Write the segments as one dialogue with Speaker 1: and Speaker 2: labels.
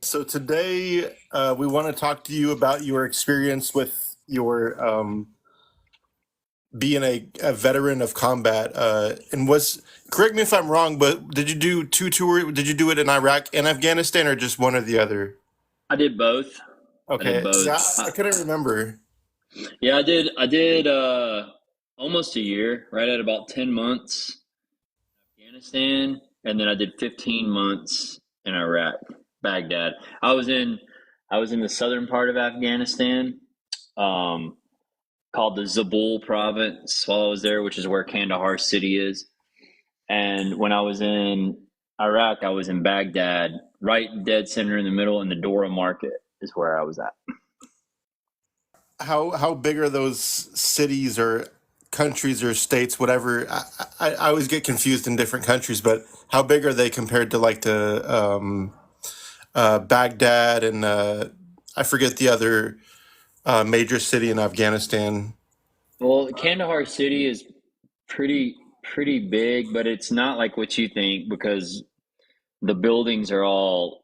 Speaker 1: So today we want to talk to you about your experience with your being a veteran of combat. And was correct me if I'm wrong, but did you do two tour? Did you do it in Iraq and Afghanistan, or just one or the other?
Speaker 2: I did both. I did
Speaker 1: Okay,
Speaker 2: both.
Speaker 1: yeah, I couldn't remember.
Speaker 2: Yeah, I did almost a year, right at about 10 months in Afghanistan, and then I did 15 months in Iraq, Baghdad. I was in I was in the southern part of Afghanistan, um, called the Zabul province while I was there, which is where Kandahar city is. And when I was in Iraq, I was in Baghdad, right dead center in the middle, in the Dora market is where I was at.
Speaker 1: How big are those cities or countries or states, whatever? I always get confused in different countries, but how big are they compared to like Baghdad and I forget the other major city in Afghanistan.
Speaker 2: Well, Kandahar city is pretty big, but it's not like what you think because the buildings are all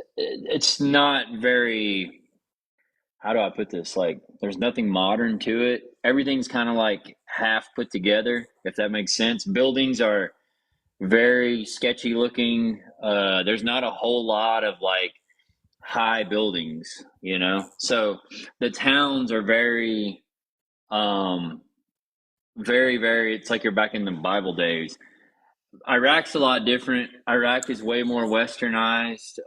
Speaker 2: it's not very, how do I put this? Like there's nothing modern to it. Everything's kind of like half put together, if that makes sense. Buildings are very sketchy looking. There's not a whole lot of like high buildings, you know? So the towns are um very, it's like you're back in the Bible days. Iraq's a lot different. Iraq is way more westernized.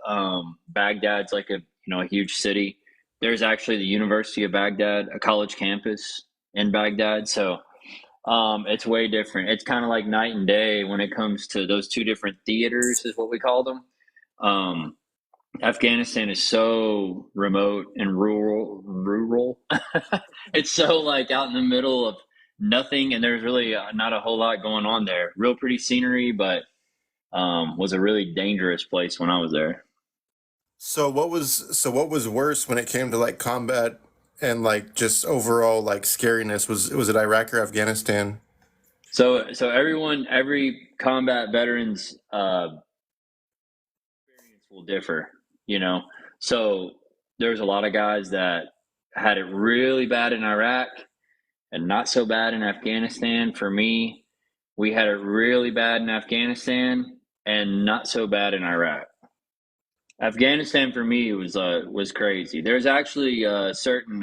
Speaker 2: Baghdad's like a huge city. There's actually the University of Baghdad, a college campus in Baghdad. So it's way different. It's kind of like night and day when it comes to those two different theaters, is what we call them. Um, Afghanistan is so remote and rural. It's so like out in the middle of nothing, and there's really not a whole lot going on there. Real pretty scenery, but was a really dangerous place when I was there.
Speaker 1: So what was worse when it came to like combat and like just overall like scariness? Was it Iraq or Afghanistan?
Speaker 2: So every combat veterans experience will differ, you know. So there's a lot of guys that had it really bad in Iraq and not so bad in Afghanistan. For me, we had it really bad in Afghanistan and not so bad in Iraq. Afghanistan for me was crazy. There's actually certain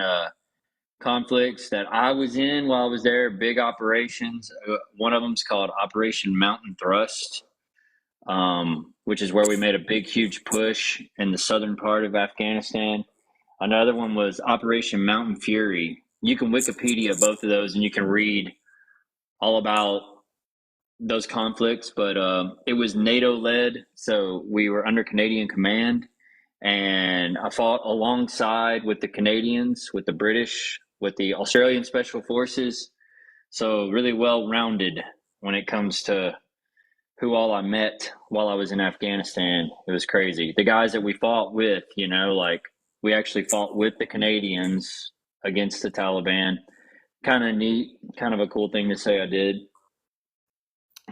Speaker 2: conflicts that I was in while I was there, big operations. One of them's called Operation Mountain Thrust, which is where we made a big, huge push in the southern part of Afghanistan. Another one was Operation Mountain Fury. You can Wikipedia both of those and you can read all about those conflicts, but it was NATO led, so we were under Canadian command, and I fought alongside with the Canadians, with the British, with the Australian Special Forces. So really well rounded when it comes to who all I met while I was in Afghanistan. It was crazy. The guys that we fought with, like we actually fought with the Canadians against the Taliban. Kind of neat, kind of a cool thing to say I did.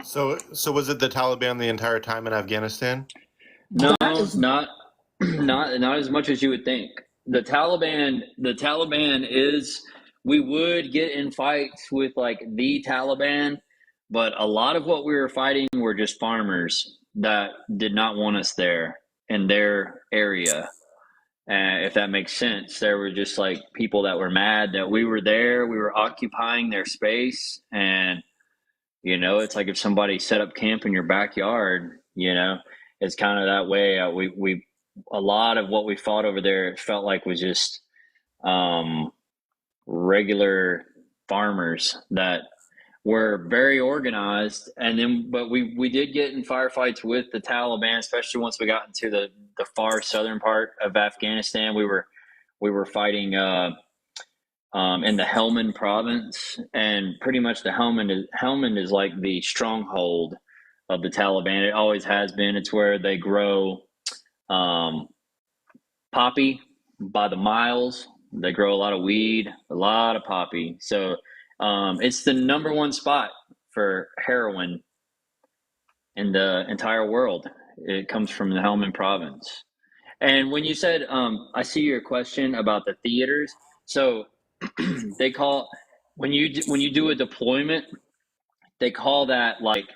Speaker 1: So was it the Taliban the entire time in Afghanistan?
Speaker 2: No, not not as much as you would think. The Taliban is, we would get in fights with like the Taliban, but a lot of what we were fighting were just farmers that did not want us there in their area. If that makes sense, there were just like people that were mad that we were there, we were occupying their space, and it's like if somebody set up camp in your backyard, it's kind of that way. We a lot of what we fought over there, it felt like was just um, regular farmers that were very organized. And then, but we did get in firefights with the Taliban, especially once we got into the far southern part of Afghanistan. We were fighting. In the Helmand province, and pretty much Helmand is like the stronghold of the Taliban. It always has been. It's where they grow um, poppy by the miles. They grow a lot of weed, a lot of poppy. So it's the number one spot for heroin in the entire world. It comes from the Helmand province. And when you said, I see your question about the theaters. So they call when you do a deployment, they call that like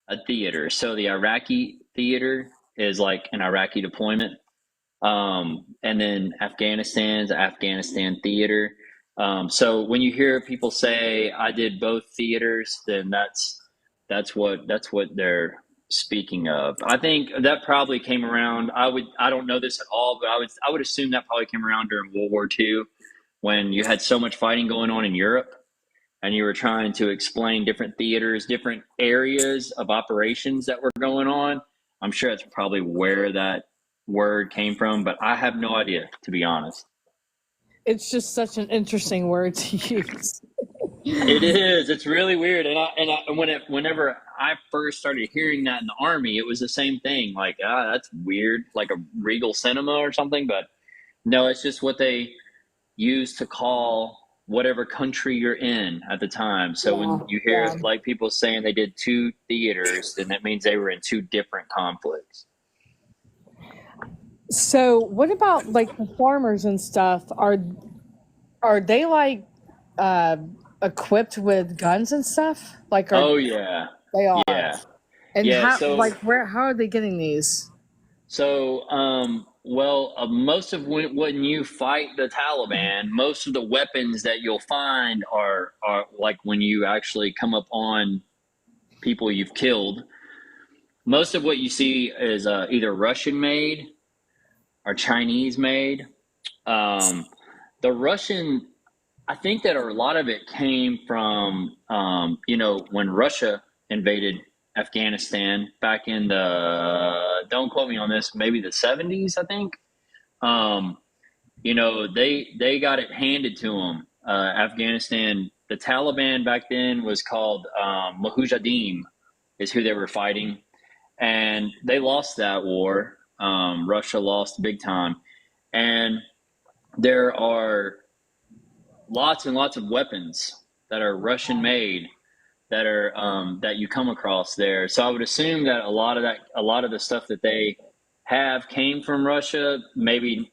Speaker 2: a theater. So the Iraqi theater is like an Iraqi deployment. And then Afghanistan's Afghanistan theater. So when you hear people say I did both theaters, then that's what they're speaking of. I think that probably came around. I don't know this at all, but I would assume that probably came around during World War II when you had so much fighting going on in Europe and you were trying to explain different theaters, different areas of operations that were going on. I'm sure that's probably where that word came from, but I have no idea, to be honest.
Speaker 3: It's just such an interesting word to use.
Speaker 2: It is. It's really weird. Whenever I first started hearing that in the army, it was the same thing. Like, that's weird, like a Regal Cinema or something. But no, it's just what they use to call whatever country you're in at the time. So
Speaker 3: Yeah,
Speaker 2: when you hear
Speaker 3: yeah.
Speaker 2: like people saying they did two theaters, then that means they were in two different conflicts.
Speaker 3: So, what about like the farmers and stuff? Are they like uh, equipped with guns and stuff? Like, are
Speaker 2: Oh yeah,
Speaker 3: they are?
Speaker 2: yeah,
Speaker 3: And
Speaker 2: yeah.
Speaker 3: how like where how are they getting these?
Speaker 2: Well, most of when you fight the Taliban, most of the weapons that you'll find are like when you actually come up on people you've killed. Most of what you see is either Russian made or Chinese made. Um, the Russian, I think that a lot of it came from, when Russia invaded Afghanistan back in don't quote me on this, maybe the 70s, I think. Um, they got it handed to them. Afghanistan, the Taliban back then was called Mujahideen, is who they were fighting, and they lost that war. Russia lost big time, and there are lots and lots of weapons that are Russian made that you come across there. So I would assume that a lot of the stuff that they have came from Russia, maybe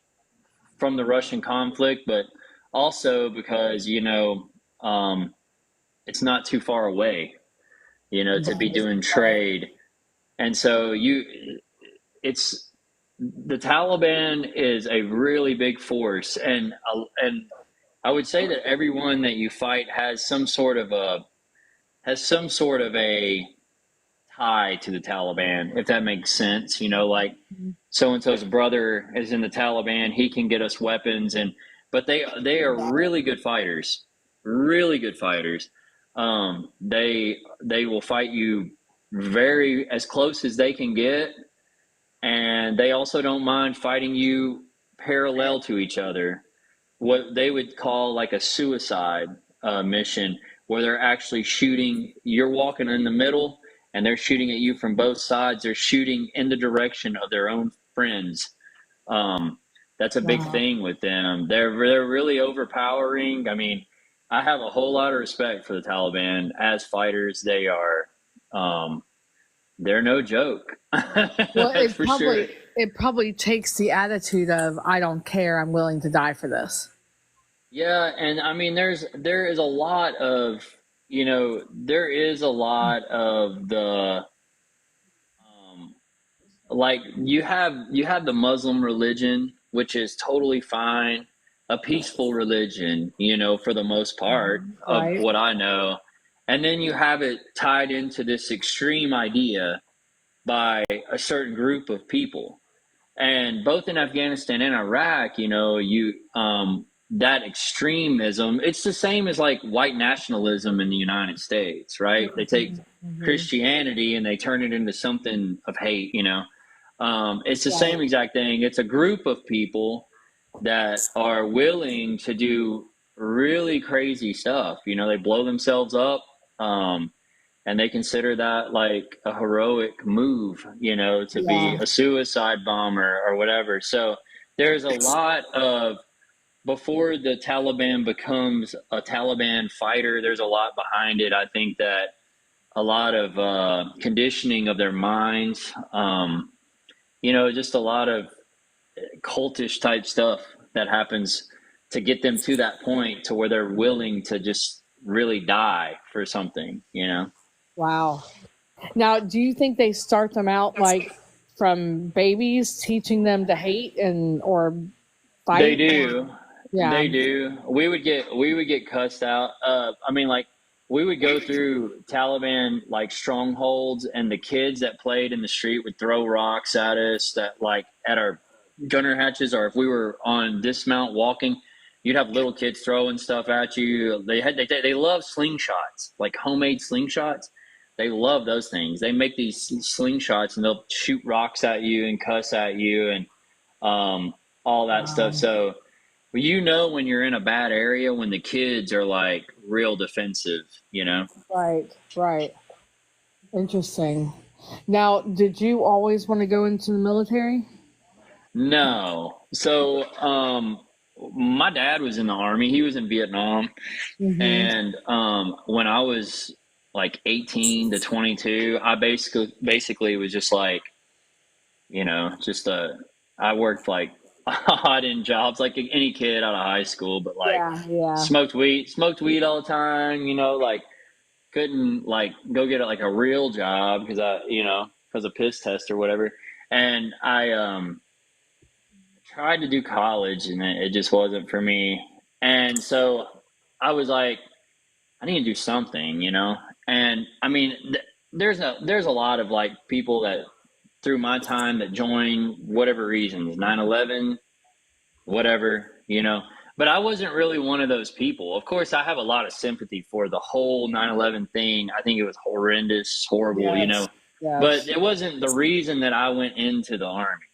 Speaker 2: from the Russian conflict, but also because it's not too far away, to be
Speaker 3: Right,
Speaker 2: doing
Speaker 3: right.
Speaker 2: trade, and so it's the Taliban is a really big force, and I would say that everyone that you fight has some sort of a tie to the Taliban, if that makes sense. Like so and so's brother is in the Taliban, he can get us weapons, but they are really good fighters, really good fighters. They will fight you very as close as they can get, and they also don't mind fighting you parallel to each other, what they would call like a suicide mission, where they're actually shooting. You're walking in the middle, and they're shooting at you from both sides. They're shooting in the direction of their own friends. Um, that's a big
Speaker 3: Wow.
Speaker 2: thing with them. They're really overpowering. I mean, I have a whole lot of respect for the Taliban as fighters. Um, they're no joke.
Speaker 3: Well,
Speaker 2: That's for sure.
Speaker 3: it probably takes the attitude of I don't care, I'm willing to die for this.
Speaker 2: Yeah, and I mean, there is a lot of there is a lot of the um, like you have the Muslim religion, which is totally fine, a peaceful religion, for the most part of
Speaker 3: Right.
Speaker 2: what I know, and then you have it tied into this extreme idea by a certain group of people. And both in Afghanistan and Iraq, you that extremism, it's the same as like white nationalism in the United States, right? They take
Speaker 3: Mhm.
Speaker 2: Christianity and they turn it into something of hate. It's the
Speaker 3: Right.
Speaker 2: same exact thing. It's a group of people that are willing to do really crazy stuff. They blow themselves up. And they consider that like a heroic move, to be
Speaker 3: Yeah.
Speaker 2: a suicide bomber or whatever. So there's a lot of before the Taliban becomes a Taliban fighter, there's a lot behind it. I think that a lot of conditioning of their minds. Just a lot of cultish type stuff that happens to get them to that point to where they're willing to just really die for something.
Speaker 3: Wow. Now, do you think they start them out like from babies, teaching them to hate and or
Speaker 2: They
Speaker 3: fight?
Speaker 2: do.
Speaker 3: Yeah.
Speaker 2: They do. We would get cussed out. Like we would go through Taliban like strongholds, and the kids that played in the street would throw rocks at us that like at our gunner hatches, or if we were on dismount walking, you'd have little kids throwing stuff at you. They love slingshots, like homemade slingshots. They love those things. They make these slingshots and they'll shoot rocks at you and cuss at you and all that stuff.
Speaker 3: Wow.
Speaker 2: So when you're in a bad area when the kids are like real defensive.
Speaker 3: Right. Right. Interesting. Now, did you always want to go into the military?
Speaker 2: No. So, my dad was in the army. He was in Vietnam.
Speaker 3: Mm-hmm.
Speaker 2: And when I was like 18 to 22, I basically was just like, just I worked like odd in jobs like any kid out of high school, but like
Speaker 3: Yeah. Yeah.
Speaker 2: smoked weed all the time, like couldn't like go get like a real job because of piss test or whatever. And I tried to do college and it just wasn't for me. And so I was like, I need to do something. And I mean, there's a lot of like people that through my time that join whatever reasons, 9/11, whatever. But I wasn't really one of those people. Of course, I have a lot of sympathy for the whole 9/11 thing. I think it was horrendous, horrible.
Speaker 3: Yes.
Speaker 2: But
Speaker 3: Yes.
Speaker 2: it wasn't the reason that I went into the army.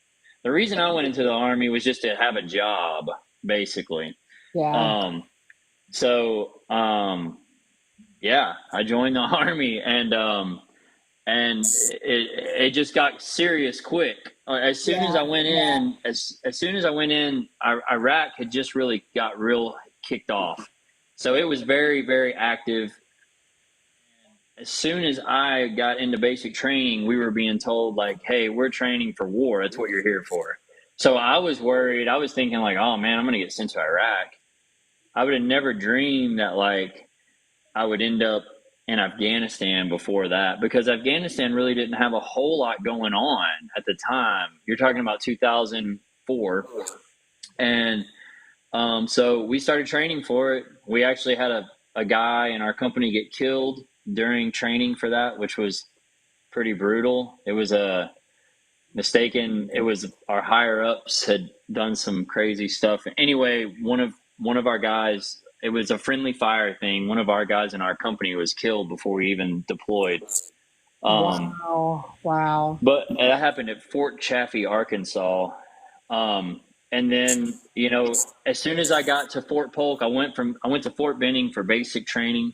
Speaker 2: The reason I went into the army was just to have a job, basically.
Speaker 3: Yeah.
Speaker 2: Um, so yeah, I joined the army, and it just got serious quick. As soon as
Speaker 3: Yeah.
Speaker 2: I went
Speaker 3: Yeah.
Speaker 2: in, as soon as I went in, Iraq had just really got real kicked off. So it was very, very active. As soon as I got into basic training, we were being told like, "Hey, we're training for war. That's what you're here for." So I was worried. I was thinking like, "Oh man, I'm gonna get sent to Iraq." I would have never dreamed that like I would end up in Afghanistan before that, because Afghanistan really didn't have a whole lot going on at the time. You're talking about 2004. And so we started training for it. We actually had a guy in our company get killed during training for that, which was pretty brutal. It was a mistaken. It was our higher ups had done some crazy stuff. Anyway, one of our guys, it was a friendly fire thing. One of our guys in our company was killed before we even deployed. Um,
Speaker 3: Wow. Wow.
Speaker 2: but that happened at Fort Chaffee, Arkansas. And then, as soon as I got to Fort Polk, I went to Fort Benning for basic training.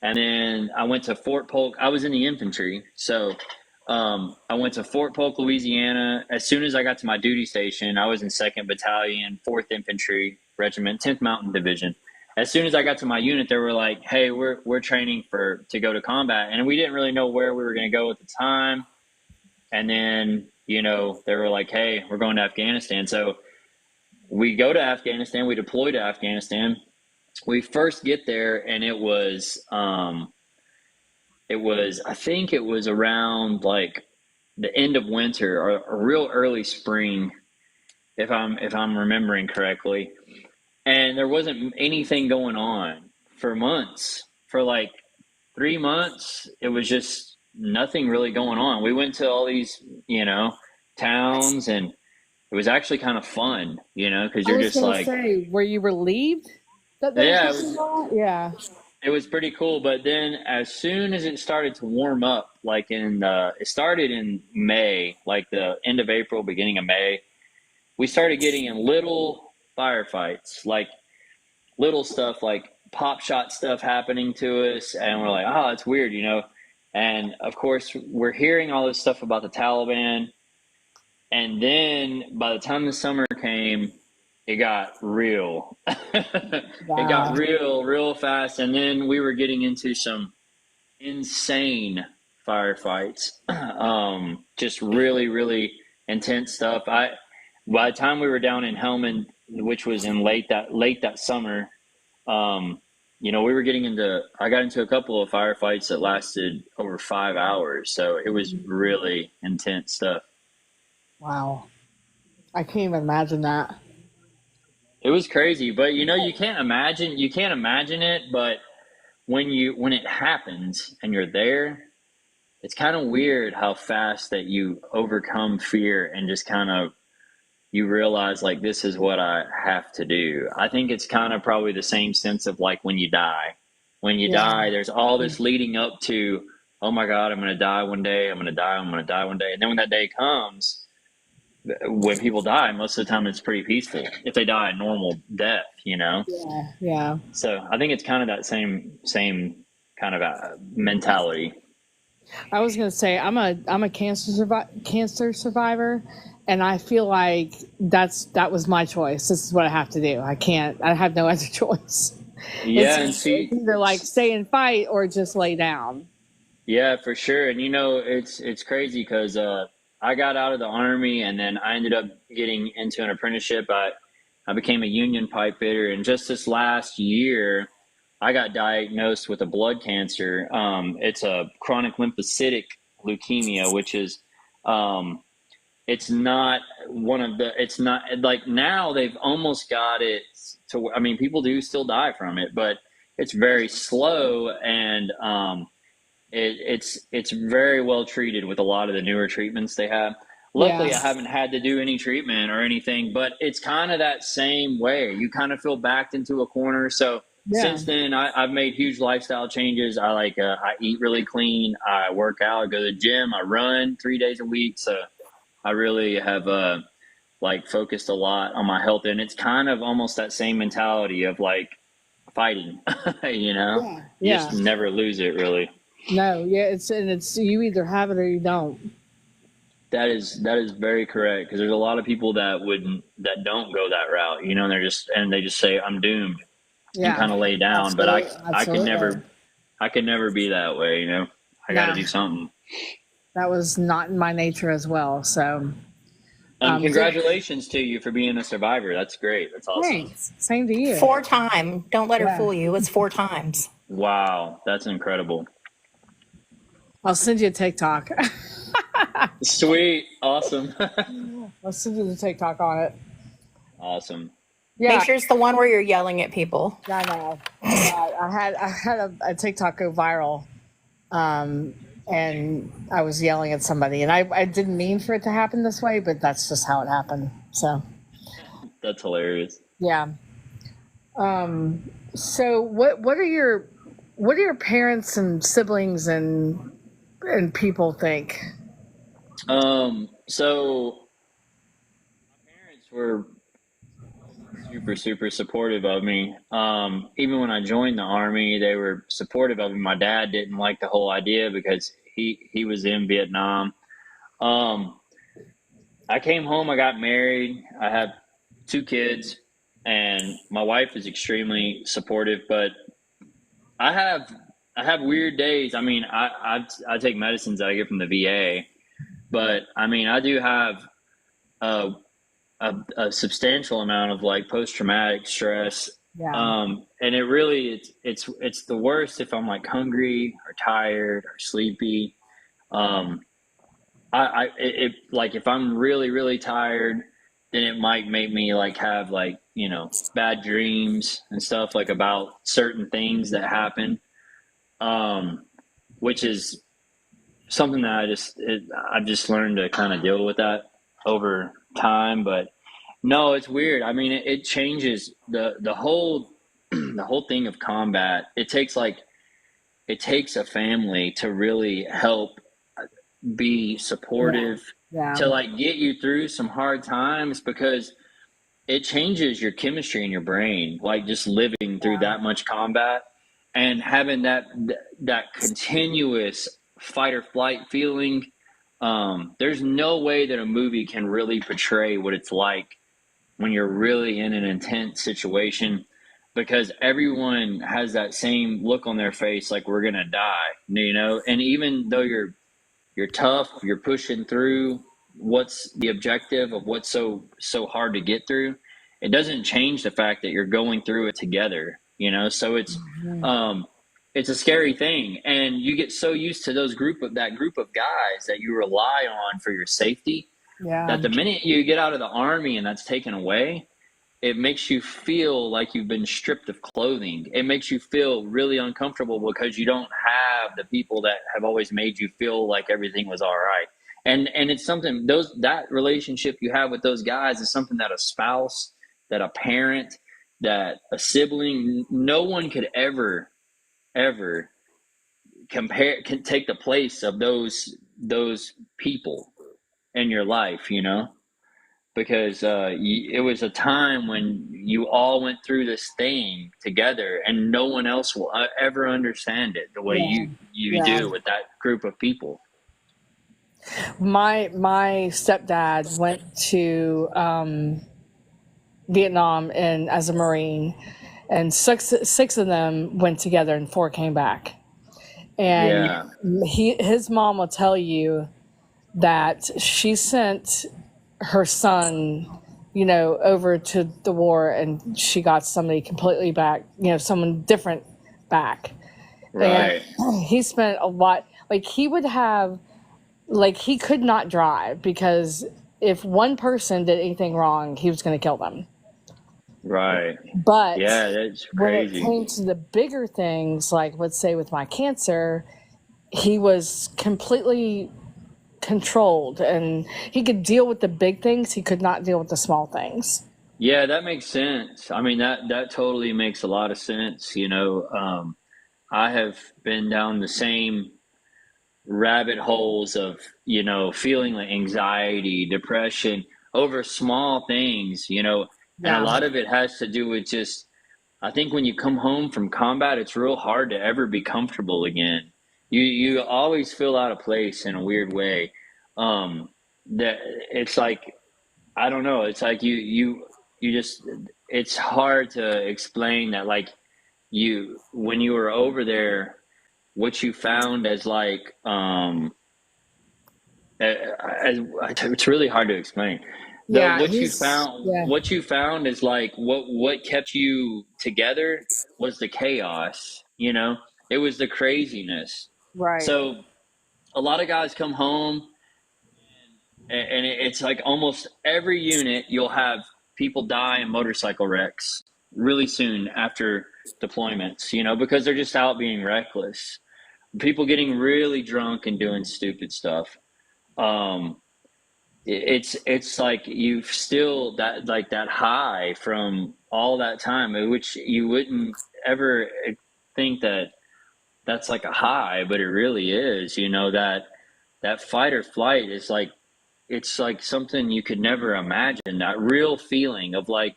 Speaker 2: And then I went to Fort Polk. I was in the infantry. So I went to Fort Polk, Louisiana. As soon as I got to my duty station, I was in 2nd Battalion, 4th Infantry Regiment, 10th Mountain Division. As soon as I got to my unit, they were like, "Hey, we're training to go to combat," and we didn't really know where we were going to go at the time. And then they were like, "Hey, we're going to Afghanistan." So we go to Afghanistan. We deploy to Afghanistan. We first get there, and I think it was around like the end of winter or a real early spring, if I'm remembering correctly. And there wasn't anything going on for months. For like 3 months, it was just nothing really going on. We went to all these, towns, and it was actually kind of fun, because
Speaker 3: I
Speaker 2: you're
Speaker 3: was
Speaker 2: just
Speaker 3: gonna
Speaker 2: like,
Speaker 3: say, were you relieved that there was
Speaker 2: yeah,
Speaker 3: nothing going on? Yeah.
Speaker 2: it was pretty cool. But then as soon as it started to warm up, like it started in May, like the end of April, beginning of May, we started getting in little firefights, like little stuff like pop shot stuff happening to us. And we're like, oh, it's weird. And of course, we're hearing all this stuff about the Taliban. And then by the time the summer came, it got real. It got
Speaker 3: Wow.
Speaker 2: real, real fast. And then we were getting into some insane firefights. Just really, really intense stuff. By the time we were down in Helmand, which was in late that summer, we were I got into a couple of firefights that lasted over 5 hours. So it was really intense stuff.
Speaker 3: Wow. I can't even imagine that.
Speaker 2: It was crazy, but you can't imagine it, but when it happens and you're there, it's kind of weird how fast that you overcome fear and just kind of you realize like this is what I have to do. I think it's kind of probably the same sense of like when you die. When you
Speaker 3: Yeah.
Speaker 2: die, there's all this leading up to, oh my God, I'm going to die one day. I'm going to die. I'm going to die one day. And then when that day comes, when people die, most of the time it's pretty peaceful if they die a normal death,
Speaker 3: Yeah. Yeah.
Speaker 2: So I think it's kind of that same kind of mentality.
Speaker 3: I was gonna say I'm a cancer survivor, and I feel like that was my choice. This is what I have to do. I have no other choice.
Speaker 2: Yeah, and
Speaker 3: It's either like stay and fight or just lay down.
Speaker 2: yeah, for sure. And it's crazy because I got out of the Army and then I ended up getting into an apprenticeship. I became a union pipe fitter, and just this last year, I got diagnosed with a blood cancer. It's a chronic lymphocytic leukemia, which is it's not it's not like now they've almost got it to, I mean, people do still die from it, but it's very slow, and it's very well treated with a lot of the newer treatments they have. Luckily,
Speaker 3: Yeah.
Speaker 2: I haven't had to do any treatment or anything, but it's kind of that same way. You kind of feel backed into a corner. So
Speaker 3: Yeah.
Speaker 2: since then, I've made huge lifestyle changes. I eat really clean. I work out. I go to the gym. I run 3 days a week. So I really have focused a lot on my health, and it's kind of almost that same mentality of like fighting.
Speaker 3: Yeah.
Speaker 2: You
Speaker 3: Yeah.
Speaker 2: just never lose it, really.
Speaker 3: No. Yeah. It's you either have it or you don't.
Speaker 2: That is very correct, because there's a lot of people that don't go that route, and they just say I'm doomed and kind
Speaker 3: Yeah.
Speaker 2: of lay down. But
Speaker 3: Absolutely.
Speaker 2: I could never be that way. I got to
Speaker 3: No.
Speaker 2: do something.
Speaker 3: That was not in my nature as well. So.
Speaker 2: And
Speaker 3: So
Speaker 2: congratulations to you for being a survivor. That's great. That's awesome.
Speaker 3: thanks. Same to you.
Speaker 4: 4-time. Don't let her
Speaker 3: Yeah.
Speaker 4: fool you. It's 4 times.
Speaker 2: Wow, that's incredible.
Speaker 3: I'll send you a TikTok.
Speaker 2: Sweet, awesome,
Speaker 3: I'll send you the TikTok on it.
Speaker 2: awesome.
Speaker 3: Yeah.
Speaker 4: Make sure it's the one where you're yelling at people.
Speaker 3: I know. I had a TikTok go viral, and I was yelling at somebody, and I didn't mean for it to happen this way, but that's just how it happened. So
Speaker 2: That's hilarious.
Speaker 3: yeah. So what are your parents and siblings and people think?
Speaker 2: So my parents were super, super supportive of me. Even when I joined the Army, they were supportive of me. My dad didn't like the whole idea because he was in Vietnam. I came home, I got married, I have 2 kids, and my wife is extremely supportive, but I have weird days. I mean, I take medicines that I get from the VA, but I mean, I do have a substantial amount of like post-traumatic stress.
Speaker 3: Yeah.
Speaker 2: And it really, it's the worst if I'm like hungry or tired or sleepy. Like if I'm really, really tired, then it might make me like have like, bad dreams and stuff like about certain things that happen. Which is something that I've just learned to kind of deal with that over time. But no, it's weird. I mean, it changes the whole the whole thing of combat. It takes a family to really help be supportive,
Speaker 3: Yeah.
Speaker 2: to like get you through some hard times, because it changes your chemistry in your brain, like just living through that much combat and having that continuous fight or flight feeling. There's no way that a movie can really portray what it's like when you're really in an intense situation. because everyone has that same look on their face, like we're gonna die, you know. And even though you're tough, you're pushing through what's the objective of what's so hard to get through, it doesn't change the fact that you're going through it together, you know. So it's a scary thing, and you get so used to that group of guys that you rely on for your safety,
Speaker 3: Yeah.
Speaker 2: that the minute you get out of the Army and that's taken away, it makes you feel like you've been stripped of clothing. It makes you feel really uncomfortable because you don't have the people that have always made you feel like everything was all right. And it's something, that relationship you have with those guys is something that a spouse, that a parent, that a sibling, no one could ever can take the place of those people in your life, you know. Because it was a time when you all went through this thing together, and no one else will ever understand it the way
Speaker 3: Yeah.
Speaker 2: you do with that group of people.
Speaker 3: My stepdad went to Vietnam and as a Marine, and six of them went together and 4 came back. And
Speaker 2: Yeah.
Speaker 3: his mom will tell you that she sent her son, you know, over to the war, and she got somebody completely back, you know, someone different back.
Speaker 2: Right.
Speaker 3: And he spent a lot, like he would have, like he could not drive because if one person did anything wrong, he was going to kill them.
Speaker 2: Right.
Speaker 3: But
Speaker 2: Yeah, that's
Speaker 3: when it
Speaker 2: crazy.
Speaker 3: came to the bigger things, like let's say with my cancer, he was completely controlled and he could deal with the big things. He could not deal with the small things.
Speaker 2: Yeah, that makes sense. I mean, that totally makes a lot of sense. You know, I have been down the same rabbit holes of, you know, feeling like anxiety, depression over small things, you know. And a
Speaker 3: Yeah.
Speaker 2: lot of it has to do with just, I think when you come home from combat, it's real hard to ever be comfortable again. You always feel out of place in a weird way. That it's like, I don't know, it's like you just, it's hard to explain that, like, you, when you were over there, what you found as like it's really hard to explain. The
Speaker 3: Yeah. Yeah.
Speaker 2: what you found is like what kept you together was the chaos, you know? It was the craziness.
Speaker 3: Right.
Speaker 2: So a lot of guys come home, and it's like almost every unit you'll have people die in motorcycle wrecks really soon after deployments, you know, because they're just out being reckless. People getting really drunk and doing stupid stuff. Um, it's like you've still that, like that high from all that time, which you wouldn't ever think that that's like a high, but it really is. You know, that fight or flight is like, it's like something you could never imagine. That real feeling of like,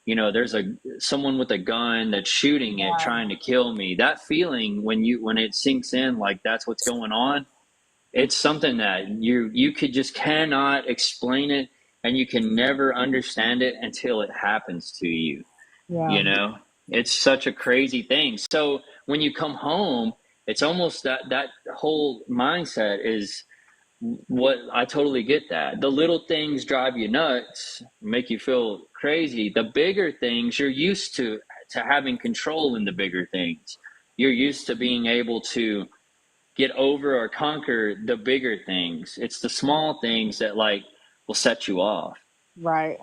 Speaker 2: you know, there's someone with a gun that's shooting it, trying to kill me. That feeling when it sinks in, like that's what's going on, it's something that you could just cannot explain it, and you can never understand it until it happens to you.
Speaker 3: Yeah.
Speaker 2: You know, it's such a crazy thing. So when you come home, it's almost that whole mindset is what I totally get. That the little things drive you nuts, make you feel crazy. The bigger things, you're used to having control in the bigger things. You're used to being able to get over or conquer the bigger things. It's the small things that like will set you off.
Speaker 3: Right.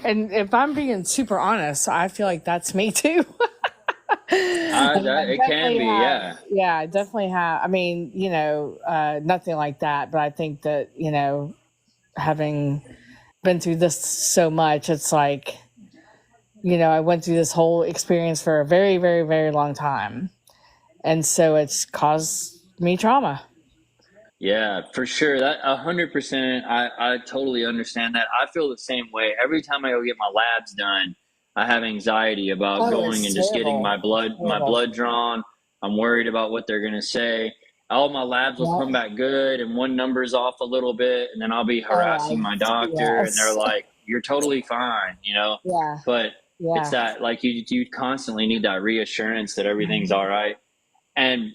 Speaker 3: And if I'm being super honest, I feel like that's me too. I mean, I
Speaker 2: It can
Speaker 3: definitely
Speaker 2: be,
Speaker 3: have,
Speaker 2: yeah.
Speaker 3: yeah, I definitely have. I mean, you know, nothing like that, but I think that, you know, having been through this so much, it's like, you know, I went through this whole experience for a very, very, very long time. And so it's caused me trauma.
Speaker 2: Yeah, for sure. That 100%. I totally understand that. I feel the same way. Every time I go get my labs done, I have anxiety about
Speaker 3: Oh,
Speaker 2: going
Speaker 3: it's
Speaker 2: and just getting
Speaker 3: terrible. It's
Speaker 2: my
Speaker 3: terrible.
Speaker 2: blood drawn. I'm worried about what they're gonna say. All my labs will come
Speaker 3: Yeah.
Speaker 2: back good, and one number's off a little bit, and then I'll be harassing
Speaker 3: Oh,
Speaker 2: my doctor, and they're
Speaker 3: yes.
Speaker 2: like, you're totally fine, you know.
Speaker 3: Yeah.
Speaker 2: But it's
Speaker 3: Yeah.
Speaker 2: that like you constantly need that reassurance that everything's all right. And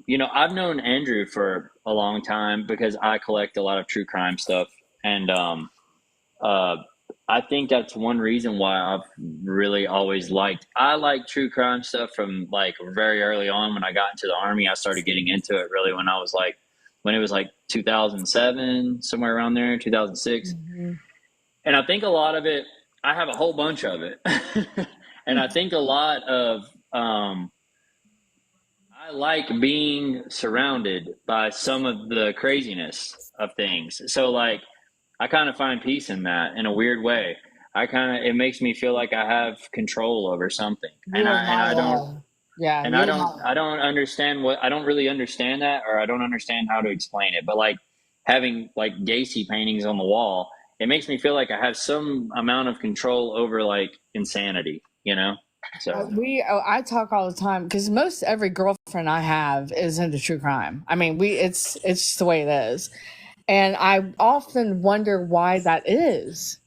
Speaker 2: you know, I've known Andrew for a long time because I collect a lot of true crime stuff, and uh, I think that's one reason why I've really always liked. I like true crime stuff from like very early on. When I got into the Army, I started getting into it really when I was like, when it was like 2007, somewhere around there, 2006.
Speaker 3: Hmm.
Speaker 2: And I think a lot of it, I have a whole bunch of it, and I think a lot of I like being surrounded by some of the craziness of things. So like I kind of find peace in that in a weird way. It makes me feel like I have control over something.
Speaker 3: You are
Speaker 2: And
Speaker 3: not
Speaker 2: I don't
Speaker 3: alone. Yeah,
Speaker 2: and
Speaker 3: you're not.
Speaker 2: I don't understand I don't really understand that, or I don't understand how to explain it. But like having like Gacy paintings on the wall, it makes me feel like I have some amount of control over like insanity, you know? So
Speaker 3: I talk all the time because most every girlfriend I have is into true crime. I mean, it's just the way it is, and I often wonder why that is.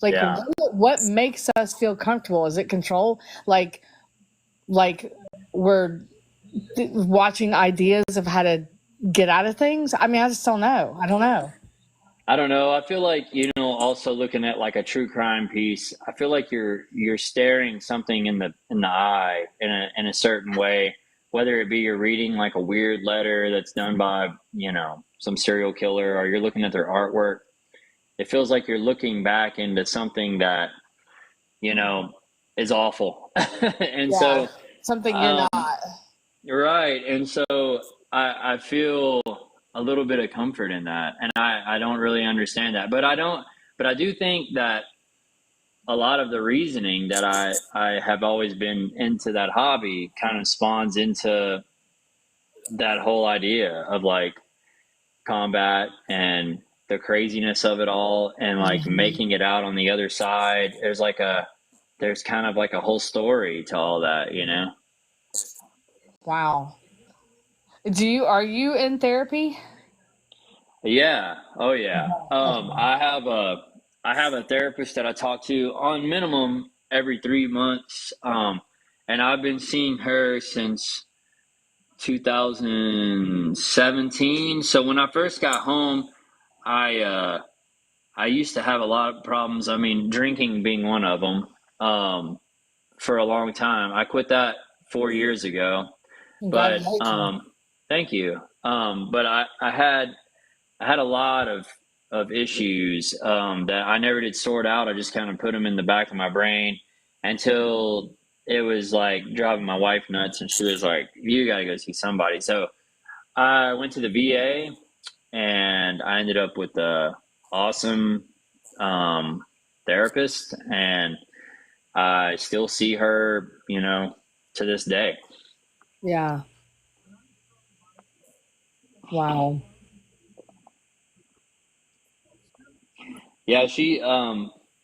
Speaker 3: Like,
Speaker 2: yeah.
Speaker 3: what makes us feel comfortable? Is it control? Like we're watching ideas of how to get out of things. I mean, I just don't know. I don't know.
Speaker 2: I don't know. I feel like, you know, also looking at like a true crime piece, I feel like you're staring something in the eye in a certain way, whether it be you're reading like a weird letter that's done by, you know, some serial killer, or you're looking at their artwork. It feels like you're looking back into something that, you know, is awful. And
Speaker 3: Yeah,
Speaker 2: so
Speaker 3: something you're
Speaker 2: um
Speaker 3: not.
Speaker 2: right. And so I feel a little bit of comfort in that. And I don't really understand that. But I do think that a lot of the reasoning that I have always been into that hobby kind of spawns into that whole idea of like combat and the craziness of it all, and like
Speaker 3: Mhm.
Speaker 2: making it out on the other side. There's kind of like a whole story to all that, you know?
Speaker 3: Wow. Are you in therapy?
Speaker 2: Yeah. Oh yeah.
Speaker 3: Okay.
Speaker 2: I have a therapist that I talk to on minimum every 3 months. And I've been seeing her since 2017. So when I first got home, I used to have a lot of problems. I mean, drinking being one of them. For a long time. I quit that 4 years ago, but
Speaker 3: Congratulations.
Speaker 2: thank you. But I had a lot of issues that I never did sort out. I just kind of put them in the back of my brain until it was like driving my wife nuts, and she was like, "You got to go see somebody." So I went to the VA, and I ended up with a awesome um, therapist, and I still see her, you know, to this day.
Speaker 3: Yeah. Wow.
Speaker 2: Yeah,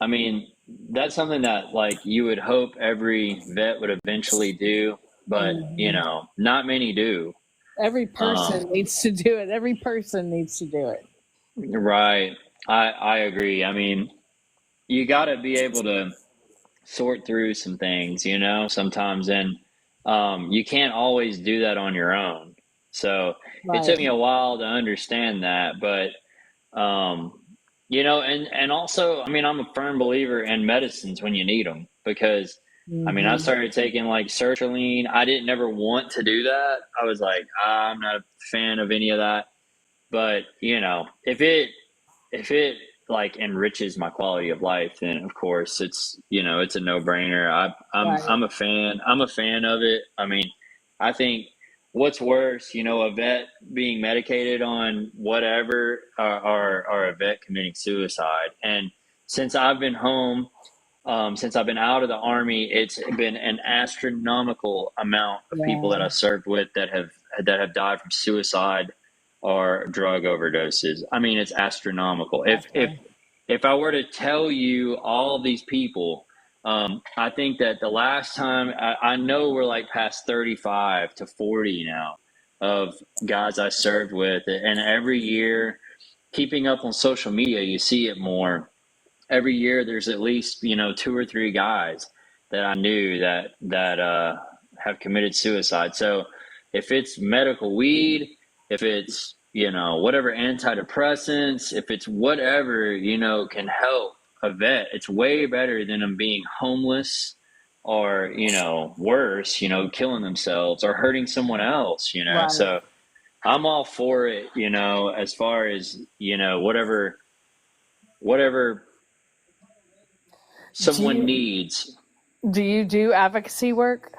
Speaker 2: I mean, that's something that like you would hope every vet would eventually do, but you
Speaker 3: Mhm.
Speaker 2: know, not many do.
Speaker 3: Every
Speaker 2: Um,
Speaker 3: person needs to do it. Every person needs to do it.
Speaker 2: right. I agree. I mean, you got to be able to sort through some things, you know, sometimes, and you can't always do that on your own. So it
Speaker 3: Right.
Speaker 2: took me a while to understand that, but Um, you know, and also, I mean, I'm a firm believer in medicines when you need them, because, I mean, I
Speaker 3: Hmm.
Speaker 2: started taking like sertraline. I didn't never want to do that. I was like, I'm not a fan of any of that. But you know, if it like enriches my quality of life, then of course it's, you know, it's a no brainer.
Speaker 3: Right.
Speaker 2: I'm a fan. I'm a fan of it. I mean, I think what's worse, you know, a vet being medicated on whatever, or a vet committing suicide. And since I've been home, since I've been out of the army, it's been an astronomical amount of people that
Speaker 3: Yeah.
Speaker 2: I served with that have died from suicide or drug overdoses. I mean, it's astronomical.
Speaker 3: Okay.
Speaker 2: If I were to tell you all of these people, I think that the last time, I know we're like past 35 to 40 now of guys I served with, and every year, keeping up on social media, you see it more. every year there's at least, two or three guys that I knew that have committed suicide. So if it's medical weed, if it's, whatever antidepressants, if it's whatever, can help a vet, it's way better than them being homeless or, worse, killing themselves or hurting someone else,
Speaker 3: Right.
Speaker 2: So I'm all for it, as far as, whatever
Speaker 3: Do
Speaker 2: someone
Speaker 3: you
Speaker 2: needs.
Speaker 3: do you do advocacy work?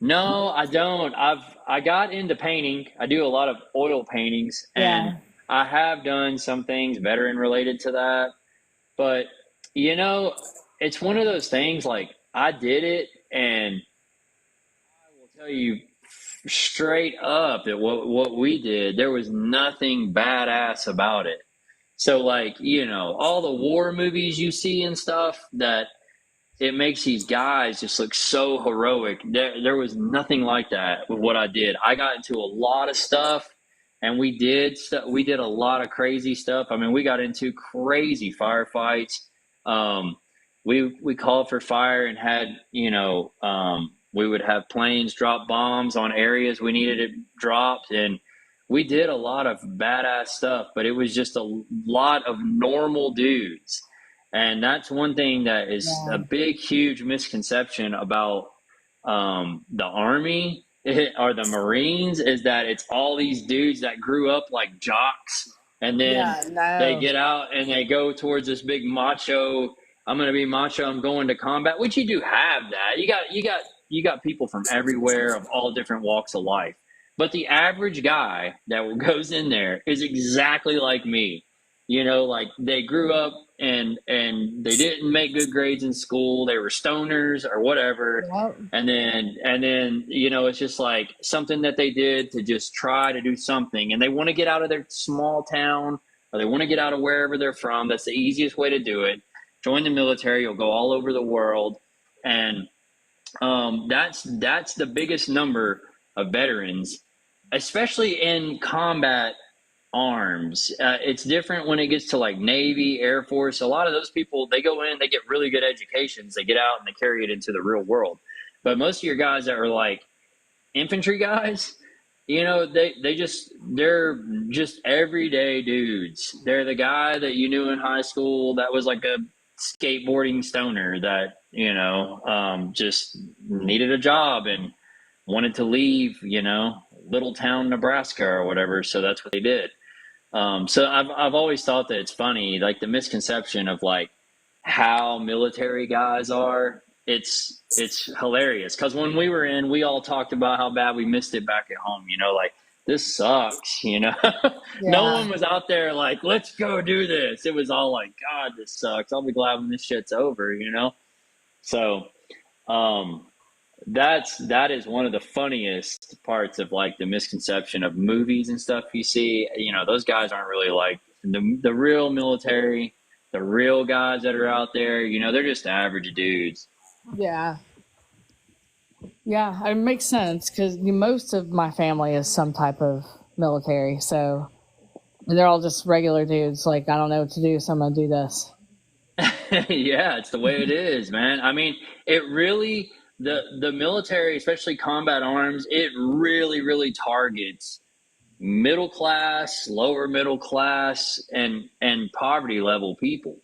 Speaker 2: No, I don't. I got into painting. I do a lot of oil paintings, and
Speaker 3: Yeah.
Speaker 2: I have done some things veteran related to that. But you know, it's one of those things like I did it, and I will tell you straight up that what we did, there was nothing badass about it. So like, all the war movies you see and stuff that it makes these guys just look so heroic. There was nothing like that with what I did. I got into a lot of stuff, and we did a lot of crazy stuff. I mean, we got into crazy firefights. Um, we called for fire and had we would have planes drop bombs on areas we needed it dropped, and we did a lot of badass stuff. But it was just a lot of normal dudes, and that's one thing that is a
Speaker 3: Yeah.
Speaker 2: big, huge misconception about the Army or the Marines is that it's all these dudes that grew up like jocks, and then
Speaker 3: Yeah.
Speaker 2: they
Speaker 3: No.
Speaker 2: get out and they go towards this big macho. I'm going to be macho. I'm going to combat, which you do have that. You got people from everywhere of all different walks of life. But the average guy that goes in there is exactly like me. Like they grew up and they didn't make good grades in school. They were stoners or whatever.
Speaker 3: Yep.
Speaker 2: And then it's just like something that they did to just try to do something, and they want to get out of their small town, or they want to get out of wherever they're from. That's the easiest way to do it. Join the military. You'll go all over the world, and that's the biggest number of veterans, especially in combat arms. It's different when it gets to like Navy, Air Force. A lot of those people, they go in, they get really good educations, they get out and they carry it into the real world. But most of your guys that are like infantry guys, they're just everyday dudes. They're the guy that you knew in high school that was like a skateboarding stoner that just needed a job and wanted to leave, little town Nebraska or whatever. So that's what they did. So I've always thought that it's funny, like the misconception of like how military guys are. It's hilarious because when we were in, we all talked about how bad we missed it back at home. Like this sucks. No
Speaker 3: Yeah.
Speaker 2: one was out there like, let's go do this. It was all like, God, this sucks. I'll be glad when this shit's over. So um, that is one of the funniest parts of like the misconception of movies and stuff you see. Those guys aren't really like the real military, the real guys that are out there. They're just average dudes.
Speaker 3: Yeah. Yeah. It makes sense because most of my family is some type of military, so and they're all just regular dudes. Like I don't know what to do, so I'm gonna do this.
Speaker 2: Yeah, it's the way it is, man. I mean, it really the military, especially combat arms, it really, really targets middle class, lower middle class, and poverty level people.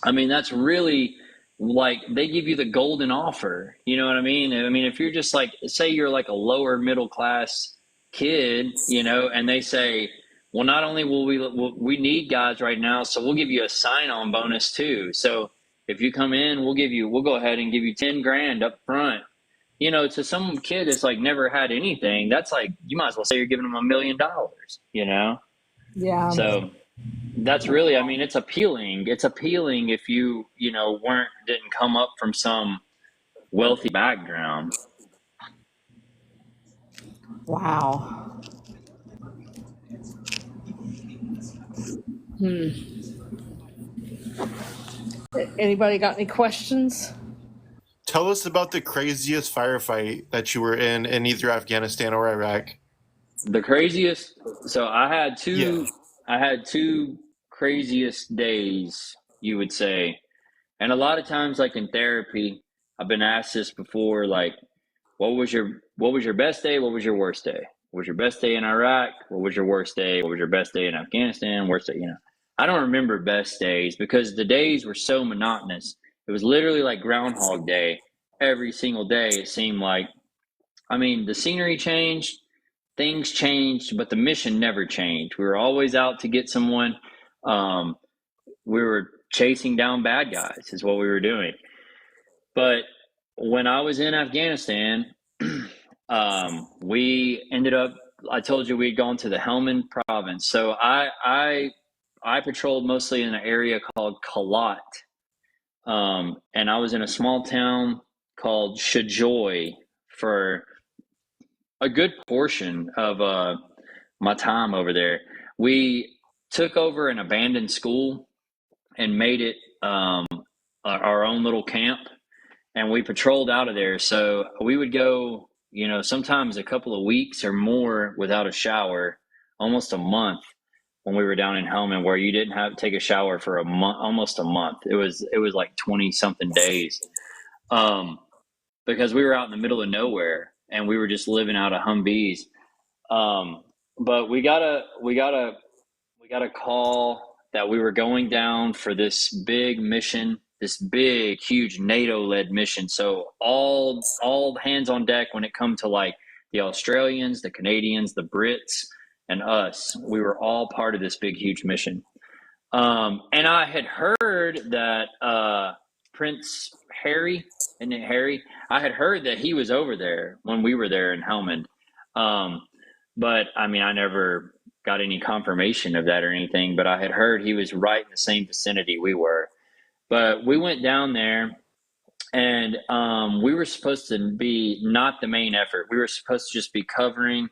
Speaker 2: I mean, that's really like they give you the golden offer. You know what I mean? I mean, if you're just like, say you're like a lower middle class kid, and they say, well, not only we need guys right now, so we'll give you a sign on bonus too. So if you come in, we'll go ahead and give you 10 grand up front. To some kid that's like never had anything, that's like, you might as well say you're giving them $1 million.
Speaker 3: Yeah.
Speaker 2: So that's really, I mean, it's appealing. It's appealing if didn't come up from some wealthy background.
Speaker 3: Wow. Hmm. Anybody got any questions?
Speaker 1: Tell us about the craziest firefight that you were in either Afghanistan or Iraq.
Speaker 2: The craziest, so
Speaker 1: Yeah.
Speaker 2: I had two craziest days you would say. And a lot of times, like in therapy, I've been asked this before, like, what was your best day? What was your worst day? What was your best day in Iraq? What was your worst day? What was your best day in Afghanistan? Worst day, I don't remember best days because the days were so monotonous. It was literally like Groundhog Day. Every single day, it seemed like. I mean, the scenery changed, things changed, but the mission never changed. We were always out to get someone. Um, we were chasing down bad guys, is what we were doing. But when I was in Afghanistan, we ended up. I told you we'd gone to the Helmand province, so I patrolled mostly in an area called Kalat, and I was in a small town called Shajoy for a good portion of my time over there. We took over an abandoned school and made it our own little camp, and we patrolled out of there. So we would go, sometimes a couple of weeks or more without a shower, almost a month when we were down in Helmand, where you didn't have to take a shower for a month, almost a month. It was like 20 something days, because we were out in the middle of nowhere and we were just living out of Humvees. But we got a call that we were going down for this big mission, this big, huge NATO-led mission. So all hands on deck when it come to like the Australians, the Canadians, the Brits, and us. We were all part of this big, huge mission. And I had heard that Prince Harry, isn't it Harry? I had heard that he was over there when we were there in Helmand. But I mean, I never got any confirmation of that or anything, but I had heard he was right in the same vicinity we were. But we went down there, and we were supposed to be not the main effort. We were supposed to just be covering,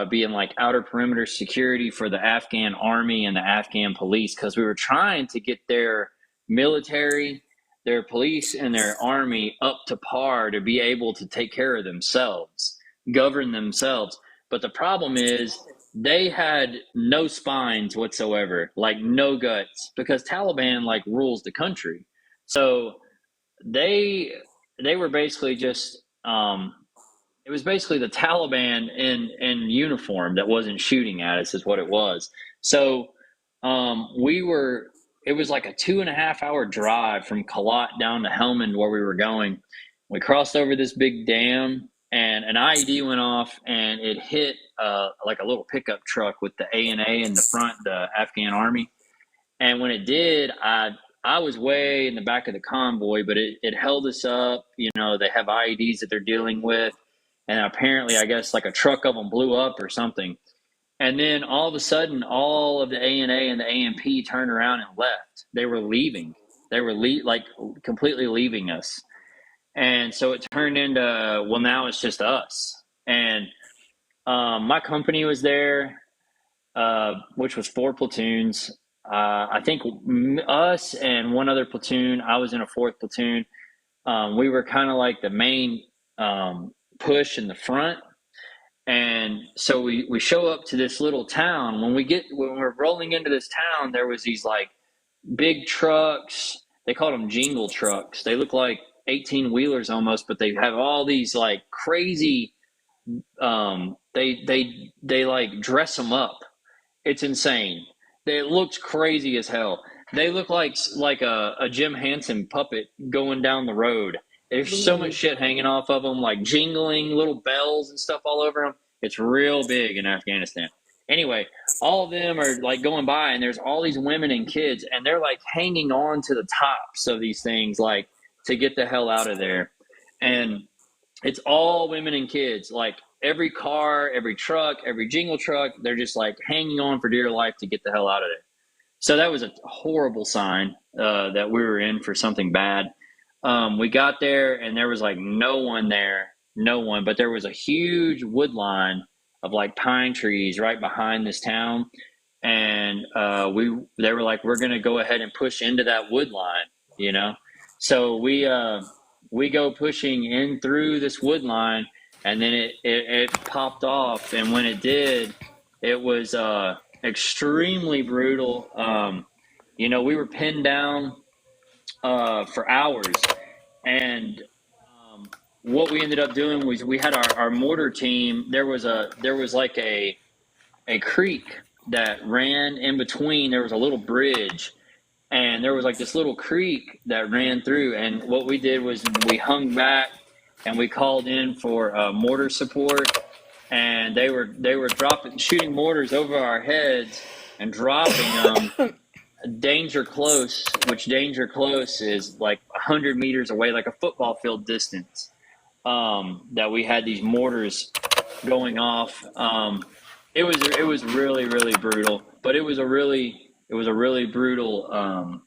Speaker 2: being like outer perimeter security for the Afghan army and the Afghan police, because we were trying to get their military, their police, and their army up to par to be able to take care of themselves, govern themselves. But the problem is they had no spines whatsoever, like no guts, because Taliban like rules the country. So they were basically just it was basically the Taliban in uniform that wasn't shooting at us, is what it was. So it was like a 2.5 hour drive from Kalat down to Helmand where we were going. We crossed over this big dam, and an IED went off, and it hit like a little pickup truck with the ANA in the front, the Afghan army. And when it did, I was way in the back of the convoy, but it held us up. They have IEDs that they're dealing with. And apparently, I guess, like a truck of them blew up or something. And then all of a sudden, all of the ANA and the AMP turned around and left. They were leaving. They were like completely leaving us. And so it turned into, well, now it's just us. And my company was there, which was 4 platoons. I think us and one other platoon, I was in a 4th platoon. We were kind of like the main push in the front. And so we show up to this little town. When we're rolling into this town, there was these like big trucks. They called them jingle trucks. They look like 18-wheelers almost, but they have all these like crazy, they like dress them up. It's insane. It looks crazy as hell. They look like a Jim Henson puppet going down the road. There's so much shit hanging off of them, like jingling little bells and stuff all over them. It's real big in Afghanistan. Anyway, all of them are like going by, and there's all these women and kids, and they're like hanging on to the tops of these things, like to get the hell out of there. And it's all women and kids, like every car, every truck, every jingle truck, they're just like hanging on for dear life to get the hell out of there. So that was a horrible sign that we were in for something bad. We got there, and there was like no one there, but there was a huge wood line of like pine trees right behind this town. And they were like, we're going to go ahead and push into that wood line, So we go pushing in through this wood line, and then it popped off. And when it did, it was extremely brutal. we were pinned down for hours. And what we ended up doing was we had our mortar team. There was like a creek that ran in between. There was a little bridge, and there was like this little creek that ran through. And what we did was we hung back and we called in for mortar support. And they were shooting mortars over our heads and dropping them danger close, which danger close is like 100 meters away, like a football field distance. That we had these mortars going off. It was really, really brutal, but it was a really brutal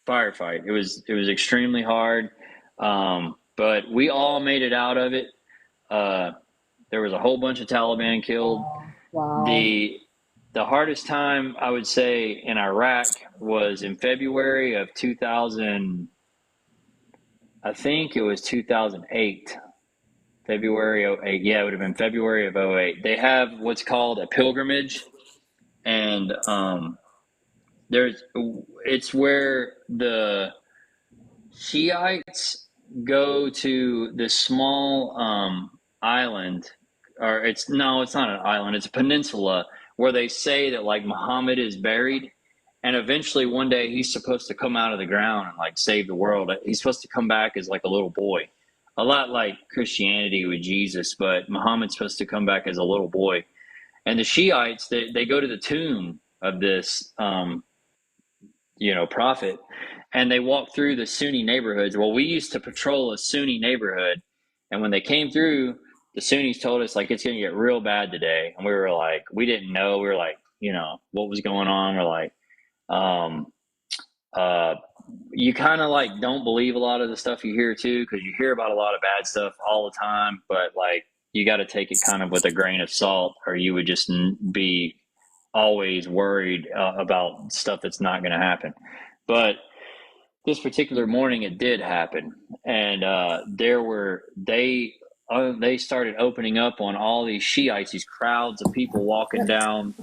Speaker 2: firefight. It was extremely hard, but we all made it out of it. There was a whole bunch of Taliban killed.
Speaker 3: Wow.
Speaker 2: The hardest time I would say in Iraq was in February of 2000. I think it was 2008. February 08. Yeah, it would have been February of 08. They have what's called a pilgrimage, and it's where the Shiites go to this small island, or it's not an island, it's a peninsula where they say that like Muhammad is buried, and eventually one day he's supposed to come out of the ground and like save the world. He's supposed to come back as like a little boy, a lot like Christianity with Jesus, but Muhammad's supposed to come back as a little boy. And the Shiites, they go to the tomb of this prophet, and they walk through the Sunni neighborhoods. Well, we used to patrol a Sunni neighborhood, and when they came through, the Sunnis told us like it's going to get real bad today, and we were like, we didn't know. We were like, what was going on? We're like, you kind of like don't believe a lot of the stuff you hear too, because you hear about a lot of bad stuff all the time, but like you got to take it kind of with a grain of salt, or you would just be always worried about stuff that's not going to happen. But this particular morning it did happen, and they started opening up on all these Shiites, these crowds of people walking down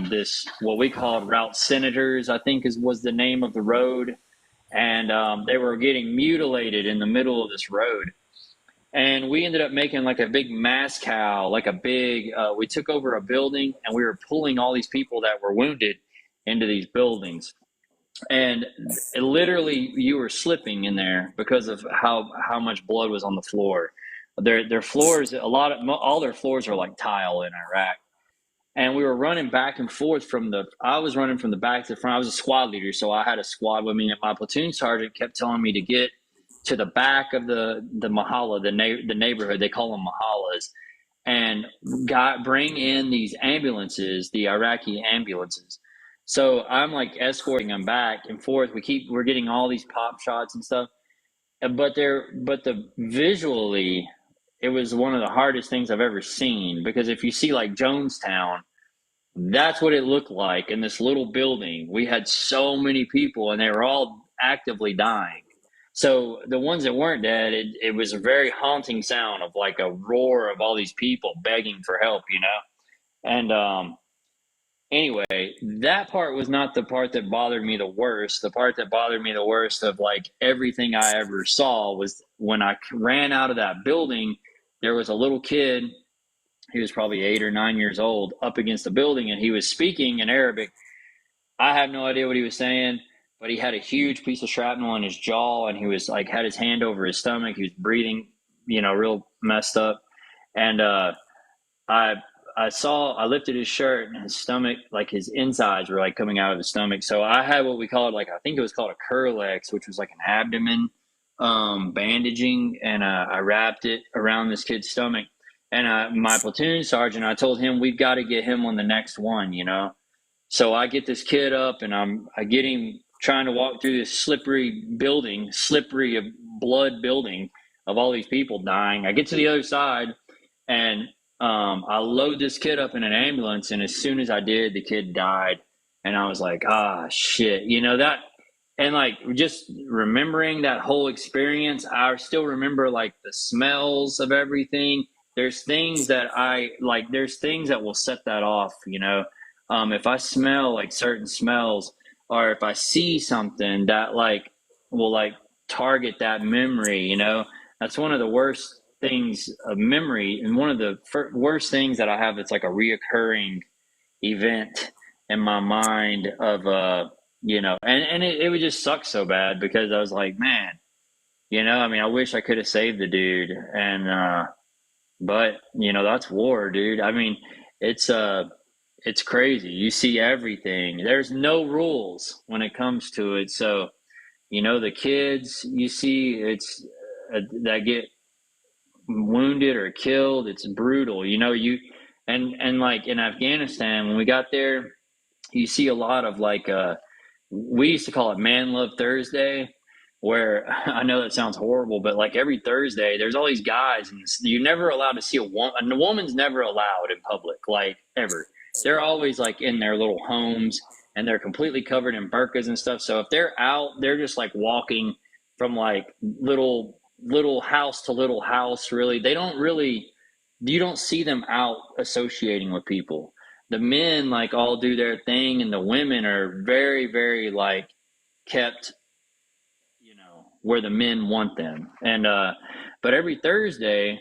Speaker 2: this, what we called Route Senators, I think was the name of the road. And they were getting mutilated in the middle of this road. And we ended up making like a big mass cow, like a big, we took over a building, and we were pulling all these people that were wounded into these buildings. And literally you were slipping in there because of how much blood was on the floor. Their floors, all their floors are like tile in Iraq. And we were running back and forth I was running from the back to the front. I was a squad leader, so I had a squad with me, and my platoon sergeant kept telling me to get to the back of the mahalla, the neighborhood. They call them mahallas, and bring in these ambulances, the Iraqi ambulances. So I'm like escorting them back and forth. We're getting all these pop shots and stuff, but visually, it was one of the hardest things I've ever seen, because if you see like Jonestown, that's what it looked like in this little building. We had so many people, and they were all actively dying. So the ones that weren't dead, it was a very haunting sound of like a roar of all these people begging for help, And anyway, that part was not the part that bothered me the worst. The part that bothered me the worst of like everything I ever saw was when I ran out of that building. There was a little kid, he was probably 8 or 9 years old, up against the building, and he was speaking in Arabic. I have no idea what he was saying, but he had a huge piece of shrapnel in his jaw, and he was like, had his hand over his stomach. He was breathing, real messed up. And I lifted his shirt, and his stomach, like his insides were like coming out of his stomach. So I had what we called I think it was called a Curlex, which was like an abdomen bandaging, and I wrapped it around this kid's stomach. And my platoon sergeant, I told him, we've got to get him on the next one, So I get this kid up, and I get him trying to walk through this slippery of blood building of all these people dying. I get to the other side, and I load this kid up in an ambulance, and as soon as I did, the kid died. And I was like, shit, that. And like just remembering that whole experience, I still remember like the smells of everything. There's things that there's things that will set that off, if I smell like certain smells, or if I see something that like will like target that memory, you know, that's one of the worst things of memory. And one of the worst things that I have that's like a reoccurring event in my mind of, you know, and it would just suck so bad because I was like, man, you know, I mean, I wish I could have saved the dude. And, but you know, that's war, dude. I mean, it's, it's crazy. You see everything. There's no rules when it comes to it. So, you know, the kids you see, it's that get wounded or killed. It's brutal. You know, and like in Afghanistan when we got there, you see a lot of like we used to call it Man Love Thursday, where I know that sounds horrible, but like every Thursday, there's all these guys, and you're never allowed to see a woman. A woman's never allowed in public, like ever. They're always like in their little homes, and they're completely covered in burqas and stuff. So if they're out, they're just like walking from like little house to little house. Really, they don't really. You don't see them out associating with people. The men like all do their thing, and the women are very, very like kept, you know, where the men want them. And but every Thursday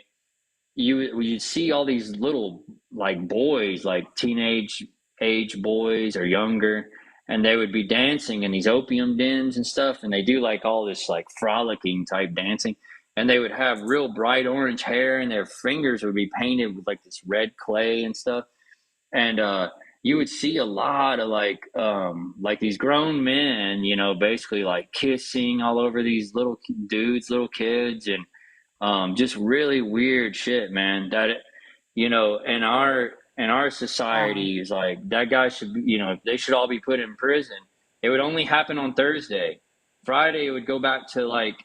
Speaker 2: you see all these little like boys, like teenage age boys or younger, and they would be dancing in these opium dens and stuff, and they do like all this like frolicking type dancing, and they would have real bright orange hair, and their fingers would be painted with like this red clay and stuff. And you would see a lot of like these grown men, you know, basically like kissing all over these little dudes, little kids, and just really weird shit, man. That you know, in our
Speaker 3: Wow.
Speaker 2: society is like that guy should be, you know, they should all be put in prison. It would only happen on Thursday. Friday it would go back to like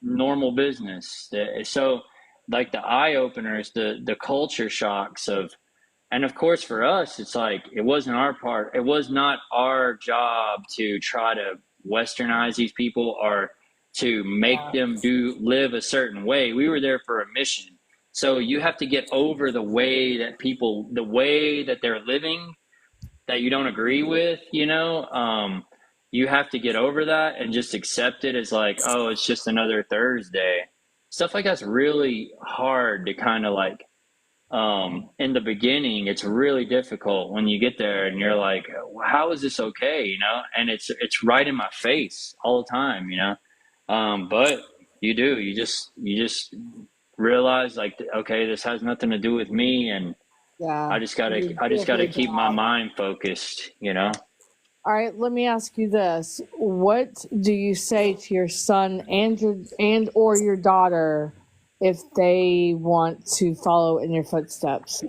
Speaker 2: normal business. So like the eye openers, the culture shocks of, and of course for us it's like it wasn't our part, it was not our job to try to westernize these people or to make
Speaker 3: Yeah.
Speaker 2: them do live a certain way. We were there for a mission. So you have to get over the way that people, the way that they're living that you don't agree with, you know. You have to get over that and just accept it as like, oh, it's just another Thursday. Stuff like that's really hard to kind of like, in the beginning it's really difficult when you get there and you're like, how is this okay, you know, and it's right in my face all the time, you know. But you just realize like, okay, this has nothing to do with me, and
Speaker 3: Yeah.
Speaker 2: i just gotta
Speaker 3: You
Speaker 2: i
Speaker 3: do
Speaker 2: just
Speaker 3: a
Speaker 2: gotta
Speaker 3: good
Speaker 2: keep my
Speaker 3: job.
Speaker 2: mind focused, you know.
Speaker 3: All right, let me ask you this. What do you say to your son and or your daughter if they want to follow in your footsteps?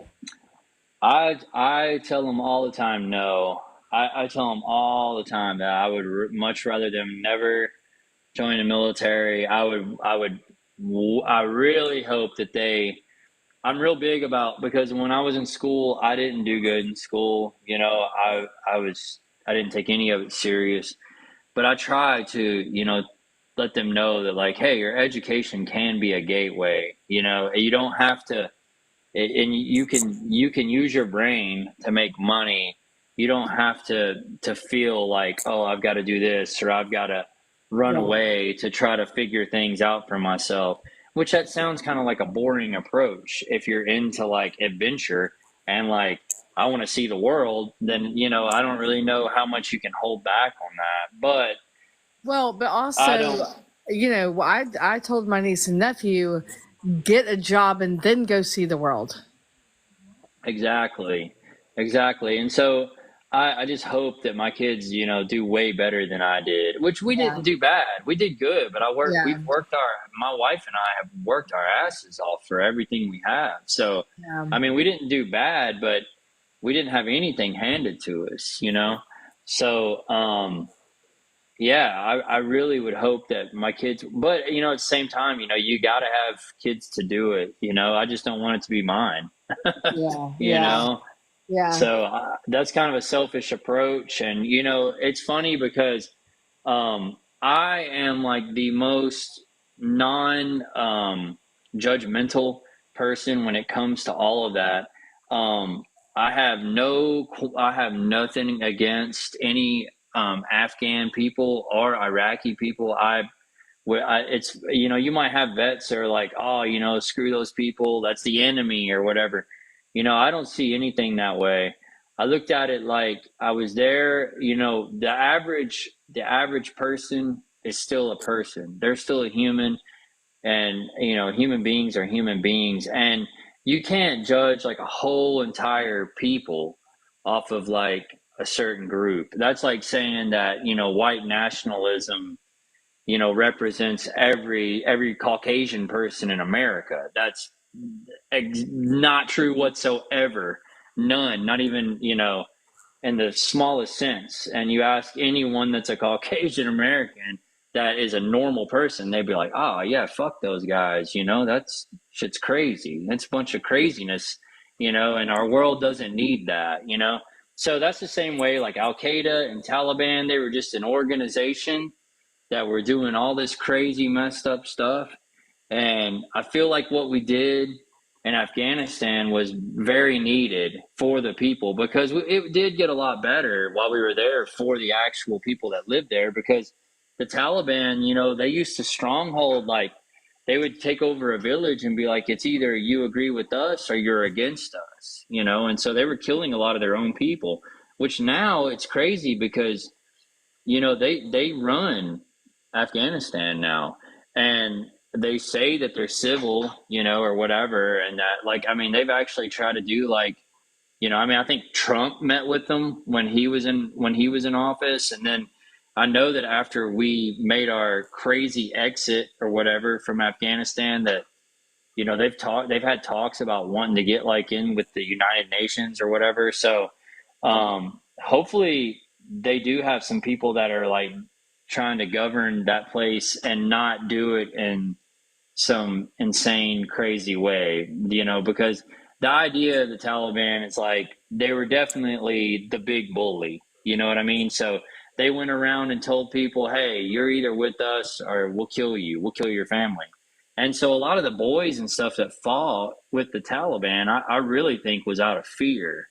Speaker 2: I tell them all the time no. I tell them all the time that I would much rather them never join the military. I really hope that they, I'm real big about, because when I was in school, I didn't do good in school. You know, I didn't take any of it serious, but I try to, you know, let them know that like, hey, your education can be a gateway. You know, you don't have to, and you can use your brain to make money. You don't have to feel like, oh, I've got to do this or I've got to run
Speaker 3: Yeah.
Speaker 2: away to try to figure things out for myself, which that sounds kind of like a boring approach if you're into like adventure and like I want to see the world. Then, you know, I don't really know how much you can hold back on that, but
Speaker 3: Well, but
Speaker 2: I
Speaker 3: also,
Speaker 2: don't.
Speaker 3: I told my niece and nephew, get a job and then go see the world.
Speaker 2: Exactly. Exactly. And so I just hope that my kids, you know, do way better than I did, which we
Speaker 3: Yeah.
Speaker 2: didn't do bad. We did good, but
Speaker 3: Yeah.
Speaker 2: we've worked my wife and I have worked our asses off for everything we have. So,
Speaker 3: Yeah.
Speaker 2: I mean, we didn't do bad, but we didn't have anything handed to us, you know? So, yeah, I really would hope that my kids, but, you know, at the same time, you know, you got to have kids to do it, you know? I just don't want it to be mine,
Speaker 3: Yeah.
Speaker 2: you
Speaker 3: Yeah.
Speaker 2: know?
Speaker 3: Yeah.
Speaker 2: So that's kind of a selfish approach. And, you know, it's funny because I am like the most non judgmental person when it comes to all of that. I have nothing against any. Afghan people or Iraqi people, it's, you might have vets that are like, oh, screw those people, that's the enemy or whatever. I don't see anything that way. I looked at it like I was there. The average person is still a person. They're still a human, and human beings are human beings, and you can't judge like a whole entire people off of like a certain group. That's like saying that white nationalism represents every Caucasian person in America. That's not true whatsoever. None, not even, in the smallest sense. And you ask anyone that's a Caucasian American that is a normal person, they'd be like, oh, yeah, fuck those guys. That's shit's crazy. That's a bunch of craziness, and our world doesn't need that. So that's the same way like Al Qaeda and Taliban, they were just an organization that were doing all this crazy, messed up stuff. And I feel like what we did in Afghanistan was very needed for the people, because it did get a lot better while we were there for the actual people that lived there. Because the Taliban, they used to stronghold, like they would take over a village and be like, it's either you agree with us or you're against us, and so they were killing a lot of their own people, which now it's crazy because they run Afghanistan now, and they say that they're civil, or whatever, and that, like, I mean, they've actually tried to do like, I think Trump met with them when he was in office, and then I know that after we made our crazy exit or whatever from Afghanistan, that they've had talks about wanting to get like in with the United Nations or whatever. So hopefully they do have some people that are like trying to govern that place and not do it in some insane, crazy way, because the idea of the Taliban is like they were definitely the big bully, you know what I mean? So they went around and told people, hey, you're either with us or we'll kill you, we'll kill your family. And so a lot of the boys and stuff that fought with the Taliban, I really think was out of fear,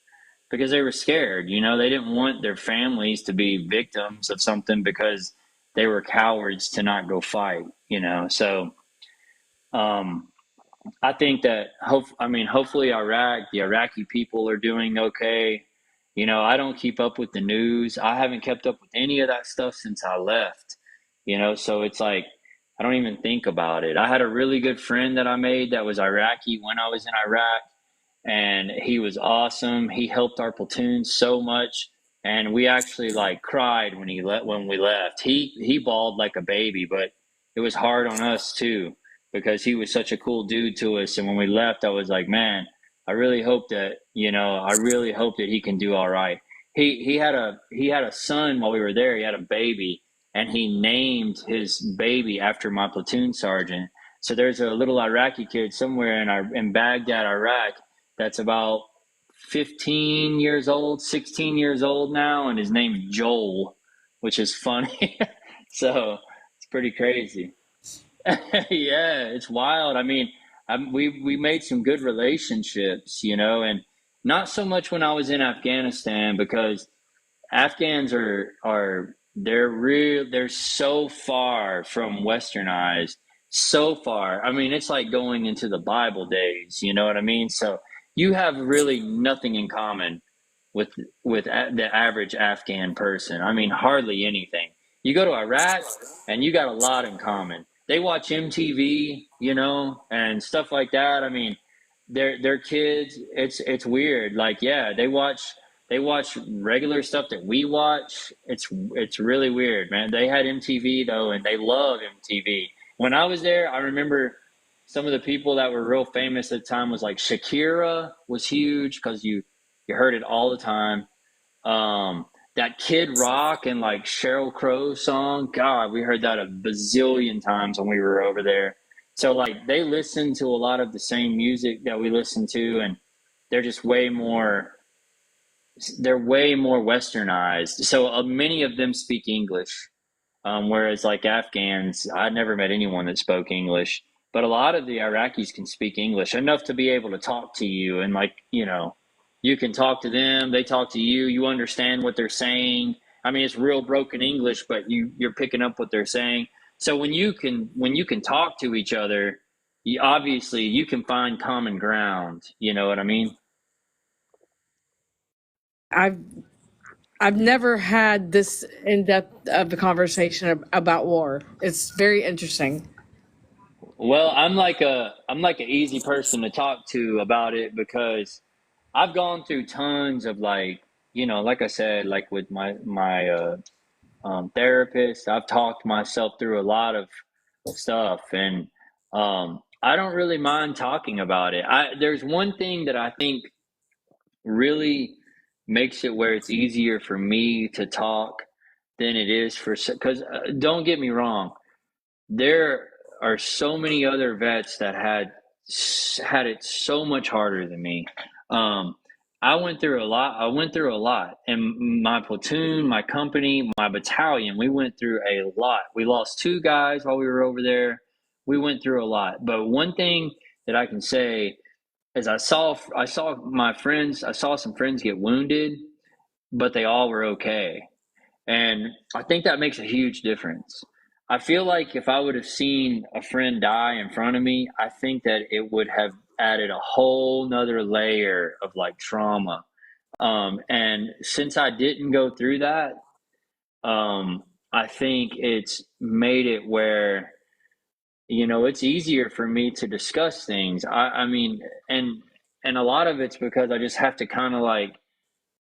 Speaker 2: because they were scared. They didn't want their families to be victims of something because they were cowards to not go fight. So I think that hopefully the Iraqi people are doing okay. I don't keep up with the news. I haven't kept up with any of that stuff since I left. So it's like I don't even think about it. I had a really good friend that I made that was Iraqi when I was in Iraq, and he was awesome. He helped our platoon so much, and we actually like cried when we left. He bawled like a baby, but it was hard on us too, because he was such a cool dude to us. And when we left, I was like, man, I really hope that he can do all right. He had a son while we were there. He had a baby, and he named his baby after my platoon sergeant. So there's a little Iraqi kid somewhere in Baghdad, Iraq, that's about 15 years old, 16 years old now, and his name is Joel, which is funny. So it's pretty crazy. Yeah, it's wild. I mean, we made some good relationships, and not so much when I was in Afghanistan, because Afghans they're so far from westernized, so far. I mean, it's like going into the Bible days, you know what I mean? So you have really nothing in common the average Afghan person. I mean, hardly anything. You go to Iraq and you got a lot in common. They watch MTV, and stuff like that. I mean, they're kids. It's weird. Like, yeah, they watch regular stuff that we watch. It's really weird, man. They had MTV though, and they love MTV. When I was there, I remember some of the people that were real famous at the time was like Shakira was huge, because you heard it all the time. That Kid Rock and like Sheryl Crow song, God, we heard that a bazillion times when we were over there. So like they listen to a lot of the same music that we listen to, and they're just way more westernized. So many of them speak English, whereas like Afghans, I never met anyone that spoke English. But a lot of the Iraqis can speak English enough to be able to talk to you, and like, you can talk to them, they talk to you, you understand what they're saying, I mean, it's real broken English, but you're picking up what they're saying. So when you can talk to each other, obviously you can find common ground. You know what I mean?
Speaker 3: I've I've never had this in depth of a conversation about war. It's very interesting.
Speaker 2: Well, I'm like a easy person to talk to about it because I've gone through tons of like, like I said, like with my therapist, I've talked myself through a lot of stuff, and I don't really mind talking about it. There's one thing that I think really makes it where it's easier for me to talk than it is for, because don't get me wrong, there are so many other vets that had it so much harder than me. Um, I went through a lot. I went through a lot. And my platoon, my company, my battalion, we went through a lot. We lost two guys while we were over there. We went through a lot. But one thing that I can say is I saw my friends, I saw some friends get wounded, but they all were okay. And I think that makes a huge difference. I feel like if I would have seen a friend die in front of me, I think that it would have added a whole nother layer of like trauma. And since I didn't go through that, I think it's made it where, it's easier for me to discuss things. I mean, and a lot of it's because I just have to kind of like,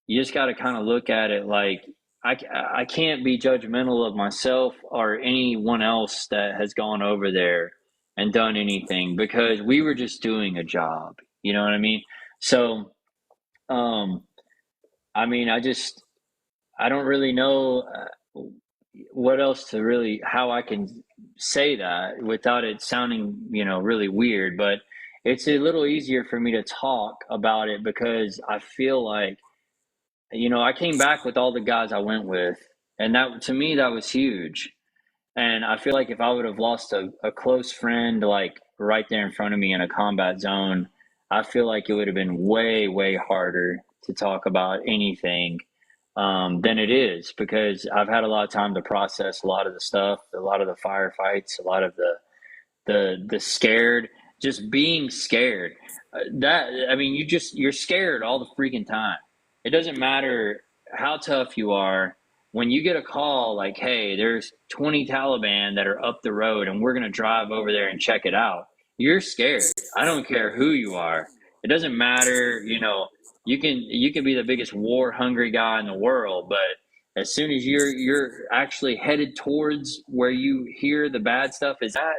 Speaker 2: you just got to kind of look at it like I can't be judgmental of myself or anyone else that has gone over there and done anything because we were just doing a job. You know what I mean? So, um, I mean, I don't really know what else to really, how I can say that without it sounding, really weird, but it's a little easier for me to talk about it because I feel like, I came back with all the guys I went with, and that to me that was huge. And I feel like if I would have lost a close friend like right there in front of me in a combat zone, I feel like it would have been way, way harder to talk about anything than it is because I've had a lot of time to process a lot of the stuff, a lot of the firefights, a lot of the scared, just being scared. That I mean, you're scared all the freaking time. It doesn't matter how tough you are. When you get a call like, "Hey, there's 20 Taliban that are up the road, and we're gonna drive over there and check it out," you're scared. I don't care who you are. It doesn't matter. You can be the biggest war hungry guy in the world, but as soon as you're actually headed towards where you hear the bad stuff is at,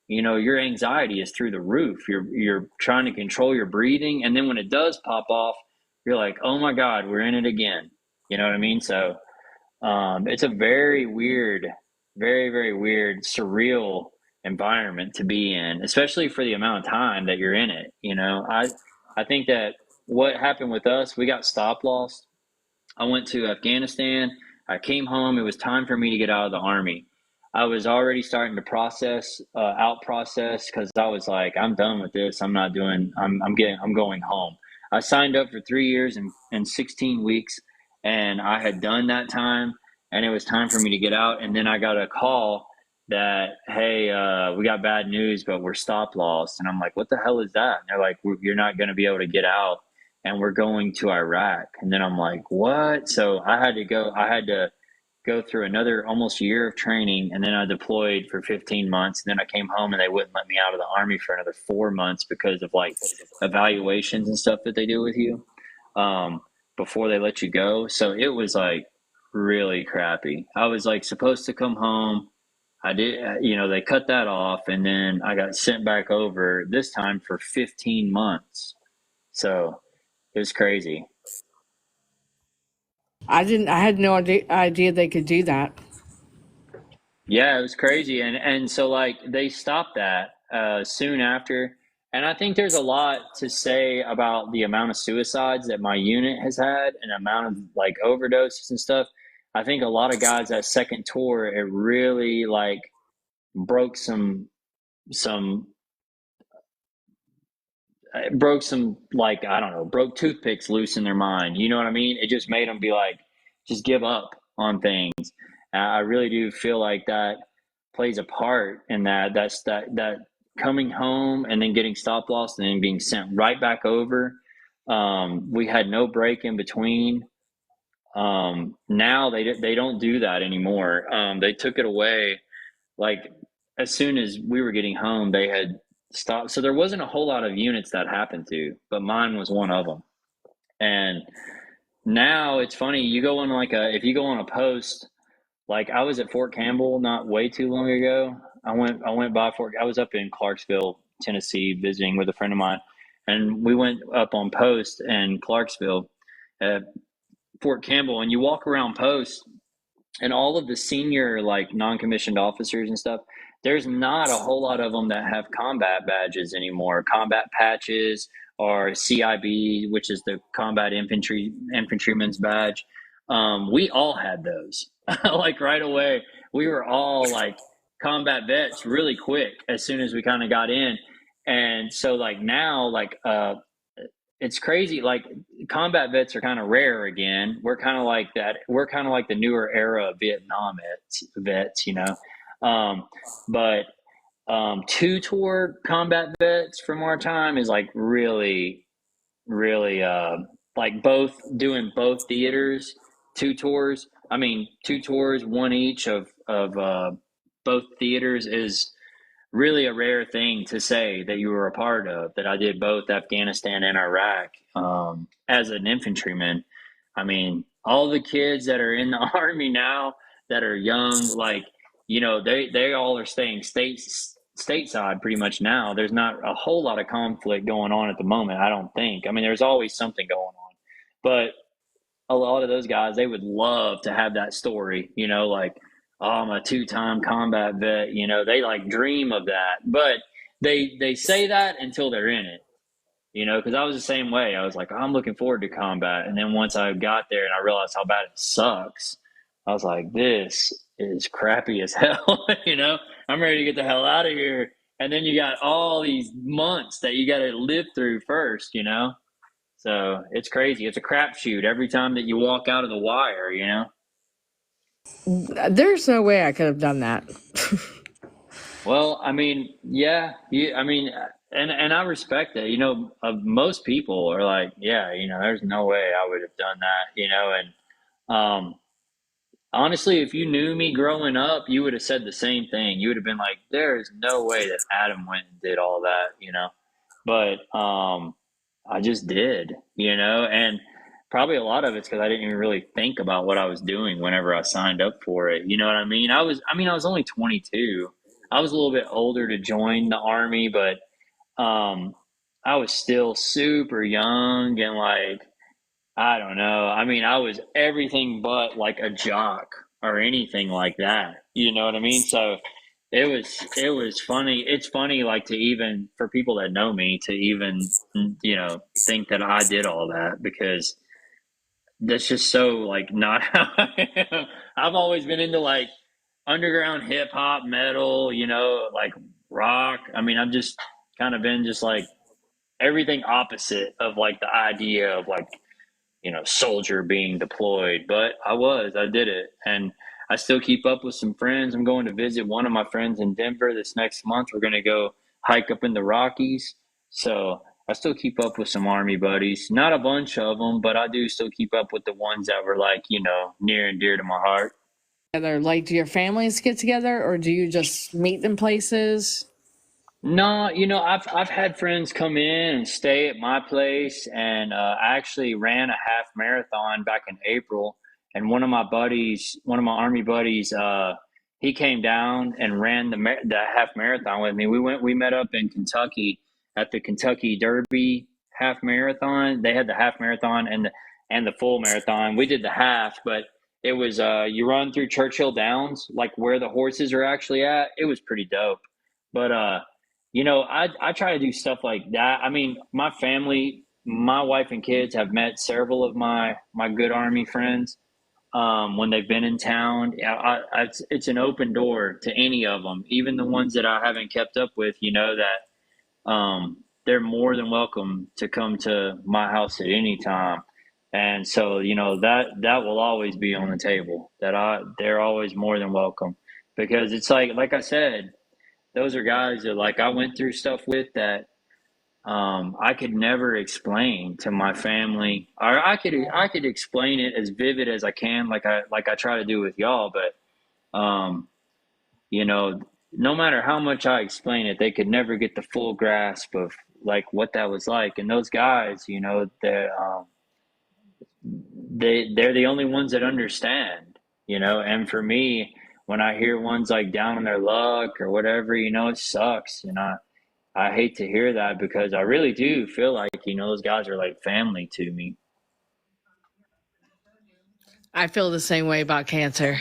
Speaker 2: your anxiety is through the roof. You're trying to control your breathing, and then when it does pop off, you're like, "Oh my God, we're in it again." You know what I mean? So it's a very weird, very, very weird, surreal environment to be in, especially for the amount of time that you're in it. I think that what happened with us, we got stop loss. I went to Afghanistan. I came home. It was time for me to get out of the army. I was already starting to process because I was like, I'm done with this. I'm not doing. I'm going home. I signed up for 3 years and 16 weeks, and I had done that time, and it was time for me to get out. And then I got a call that, hey, we got bad news, but we're stop loss. And I'm like, what the hell is that? And they're like, you're not going to be able to get out and we're going to Iraq. And then I'm like, what? So I had to go through another almost year of training. And then I deployed for 15 months. And then I came home and they wouldn't let me out of the army for another 4 months because of like evaluations and stuff that they do with you before they let you go. So it was like really crappy. I was like supposed to come home. I did, they cut that off. And then I got sent back over this time for 15 months. So it was crazy.
Speaker 3: I had no idea they could do that.
Speaker 2: Yeah, it was crazy. And so like they stopped that soon after. And I think there's a lot to say about the amount of suicides that my unit has had and amount of like overdoses and stuff. I think a lot of guys that second tour, it really like broke some broke some like I don't know, broke toothpicks loose in their mind. You know what I mean? It just made them be like, just give up. on things. I really do feel like that plays a part in that. That coming home and then getting stop loss and then being sent right back over. We had no break in between. Now they don't do that anymore. They took it away like as soon as we were getting home. They had stopped, so there wasn't a whole lot of units that happened to, but mine was one of them. And now it's funny. You go on if you go on a post, like I was at Fort Campbell not way too long ago. I went by Fort. I was up in Clarksville, Tennessee, visiting with a friend of mine, and we went up on post in Clarksville at Fort Campbell, and you walk around post, and all of the senior like non-commissioned officers and stuff. There's not a whole lot of them that have combat badges anymore, combat patches or CIB, which is the combat infantryman's badge. We all had those. Like right away, we were all like combat vets really quick as soon as we kind of got in. And so like now, it's crazy. Like combat vets are kind of rare again. We're kind of like that. We're kind of like the newer era of Vietnam vets, you know. But two tour combat vets from our time is like really, really like doing both theaters, two tours. I mean, two tours, one each of both theaters is really a rare thing to say that you were a part of. That I did both Afghanistan and Iraq as an infantryman. I mean, all the kids that are in the Army now that are young, like, you know, they all are staying stateside pretty much now. There's not a whole lot of conflict going on at the moment, I don't think. I mean, there's always something going on, but a lot of those guys, they would love to have that story, you know, like, oh, I'm a two-time combat vet, you know, they like dream of that, but they say that until they're in it, you know, because I was the same way. I was like, I'm looking forward to combat. And then once I got there and I realized how bad it sucks, I was like, this is crappy as hell. You know, I'm ready to get the hell out of here. And then you got all these months that you got to live through first, you know? So it's crazy. It's a crapshoot every time that you walk out of the wire, you know?
Speaker 3: There's no way I could have done that.
Speaker 2: Well, I mean, yeah, I mean, and I respect that. You know, most people are like, yeah, you know, there's no way I would have done that, you know. And honestly, if you knew me growing up, you would have said the same thing. You would have been like, there is no way that Adam went and did all that, you know. But I just did, you know, and probably a lot of it's because I didn't even really think about what I was doing whenever I signed up for it. You know what I mean? I was only 22. I was a little bit older to join the Army, but I was still super young and like, I don't know. I mean, I was everything but like a jock or anything like that. You know what I mean? So it was funny. It's funny, like to even for people that know me to even you know think that I did all that because that's just so like not how I am. I've always been into like underground hip hop, metal, you know, like rock. I mean, I've just kind of been just like everything opposite of like the idea of like, you know, soldier being deployed, but I did it. And I still keep up with some friends. I'm going to visit one of my friends in Denver this next month. We're going to go hike up in the Rockies. So I still keep up with some Army buddies, not a bunch of them, but I do still keep up with the ones that were like, you know, near and dear to my heart.
Speaker 3: Like, do your families get together or do you just meet in places?
Speaker 2: No, you know, I've had friends come in and stay at my place, and I actually ran a half marathon back in April. And one of my Army buddies, he came down and ran the half marathon with me. We met up in Kentucky at the Kentucky Derby half marathon. They had the half marathon and the full marathon. We did the half, but it was you run through Churchill Downs, like where the horses are actually at. It was pretty dope, but you know, I try to do stuff like that. I mean, my family, my wife and kids have met several of my good Army friends when they've been in town. It's an open door to any of them, even the ones that I haven't kept up with. You know that they're more than welcome to come to my house at any time. And so, that will always be on the table. They're always more than welcome, because it's like I said, those are guys that like I went through stuff with that I could never explain to my family, or I could explain it as vivid as I can, like I try to do with y'all. But you know, no matter how much I explain it, they could never get the full grasp of like what that was like. And those guys, they're the only ones that understand. And for me, when I hear ones like down on their luck or whatever, it sucks. I hate to hear that, because I really do feel like, those guys are like family to me.
Speaker 3: I feel the same way about cancer.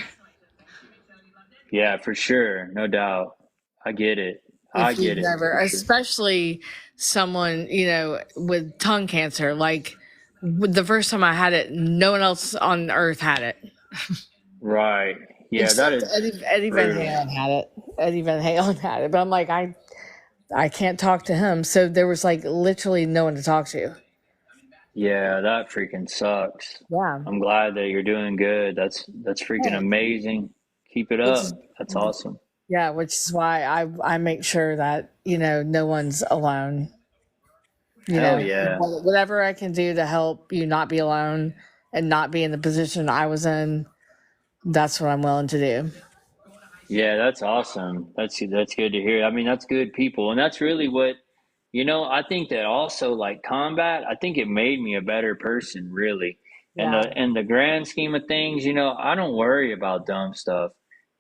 Speaker 2: Yeah, for sure. No doubt. I get it. I
Speaker 3: If you've
Speaker 2: get it
Speaker 3: never,
Speaker 2: for sure.
Speaker 3: especially someone, with tongue cancer, like the first time I had it, no one else on earth had it.
Speaker 2: Right. Yeah, that
Speaker 3: Except
Speaker 2: is
Speaker 3: Eddie Van
Speaker 2: brutal.
Speaker 3: Halen had it. Eddie Van Halen had it. But I'm like, I can't talk to him. So there was like literally no one to talk to.
Speaker 2: Yeah, that freaking sucks.
Speaker 3: Yeah.
Speaker 2: I'm glad that you're doing good. That's freaking
Speaker 3: Right.
Speaker 2: amazing. Keep it
Speaker 3: Which
Speaker 2: up.
Speaker 3: is
Speaker 2: That's awesome.
Speaker 3: yeah, which is why I make sure that, no one's alone.
Speaker 2: Hell yeah.
Speaker 3: Whatever I can do to help you not be alone and not be in the position I was in, that's what I'm willing to do.
Speaker 2: Yeah, that's awesome. That's good to hear. I mean, that's good people, and that's really what, I think that also, like, combat, I think it made me a better person, really. And
Speaker 3: Yeah.
Speaker 2: the grand scheme of things, I don't worry about dumb stuff.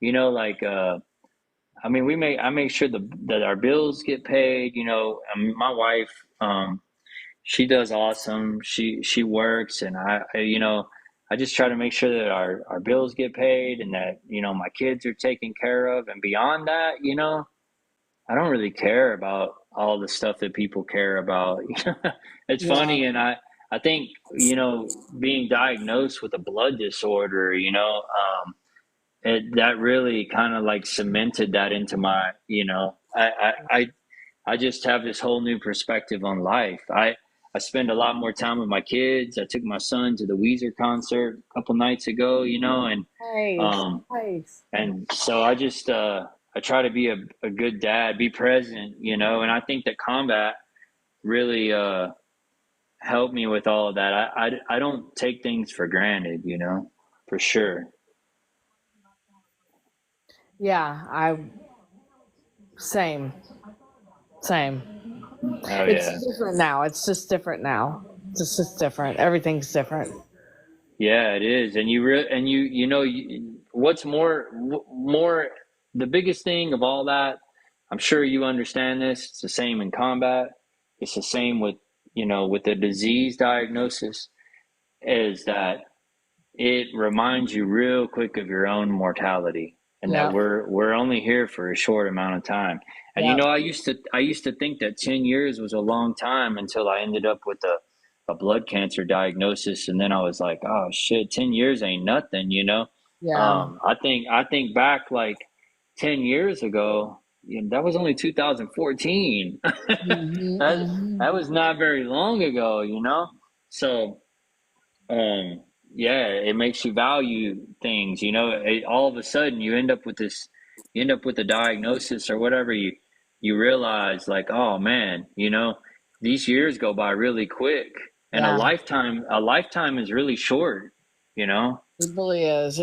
Speaker 2: Like I mean, I make sure that our bills get paid. My wife, she does awesome. She works, and I just try to make sure that our bills get paid, and that my kids are taken care of. And beyond that, I don't really care about all the stuff that people care about. It's
Speaker 3: Yeah.
Speaker 2: funny, and I think being diagnosed with a blood disorder, that really kind of like cemented that into my, I just have this whole new perspective on life. I spend a lot more time with my kids. I took my son to the Weezer concert a couple nights ago,
Speaker 3: Nice.
Speaker 2: um,
Speaker 3: Nice.
Speaker 2: and so I just I try to be a good dad, be present, and I think that combat really helped me with all of that. I don't take things for granted, for sure.
Speaker 3: Yeah. Same. Same.
Speaker 2: Oh
Speaker 3: It's
Speaker 2: yeah.
Speaker 3: different now. It's just different now. It's just different. Everything's different.
Speaker 2: Yeah, it is. And what's more, the biggest thing of all that, I'm sure you understand this. It's the same in combat. It's the same with the disease diagnosis, is that it reminds you real quick of your own mortality, and that
Speaker 3: Yeah.
Speaker 2: we're only here for a short amount of time. And
Speaker 3: Yeah.
Speaker 2: I used to think that 10 years was a long time, until I ended up with a blood cancer diagnosis, and then I was like, oh shit, 10 years ain't nothing.
Speaker 3: Yeah.
Speaker 2: I think back like 10 years ago, that was only 2014. that
Speaker 3: Mm-hmm.
Speaker 2: that was not very long ago. So um, yeah, it makes you value things. All of a sudden you end up with a diagnosis or whatever. You realize, like, oh man, these years go by really quick, and a
Speaker 3: Yeah.
Speaker 2: lifetime is really short. You know.
Speaker 3: It really is.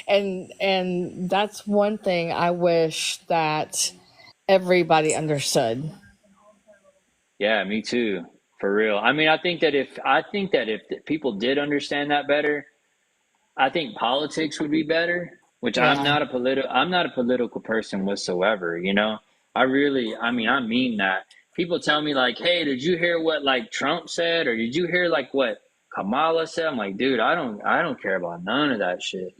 Speaker 3: And that's one thing I wish that everybody understood.
Speaker 2: Yeah, me too. For real. I mean, I think that if people did understand that better, I think politics would be better, which
Speaker 3: Yeah.
Speaker 2: I'm not a political person whatsoever. I mean, I mean that. People tell me like, "Hey, did you hear what like Trump said, or did you hear like what Kamala said?" I'm like, "Dude, I don't care about none of that shit."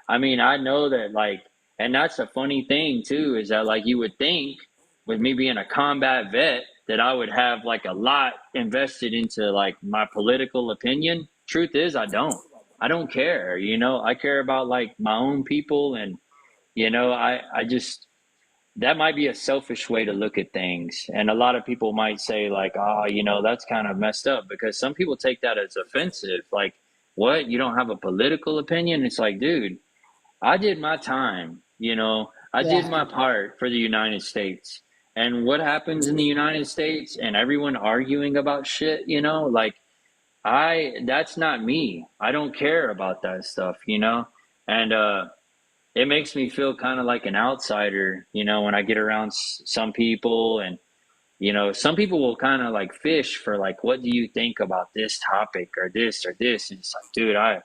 Speaker 2: I mean, I know that, like, and that's a funny thing too, is that, like, you would think with me being a combat vet that I would have like a lot invested into like my political opinion. Truth is, I don't. I don't care. I care about like my own people, and I just that might be a selfish way to look at things. And a lot of people might say, like, oh, that's kind of messed up, because some people take that as offensive. Like, what? You don't have a political opinion? It's like, dude, I did my time, I did
Speaker 3: Yeah.
Speaker 2: my part for the United States. And what happens in the United States and everyone arguing about shit, like, that's not me. I don't care about that stuff, And it makes me feel kind of like an outsider, when I get around some people. And some people will kind of like fish for, like, what do you think about this topic or this or this? And it's like, dude, I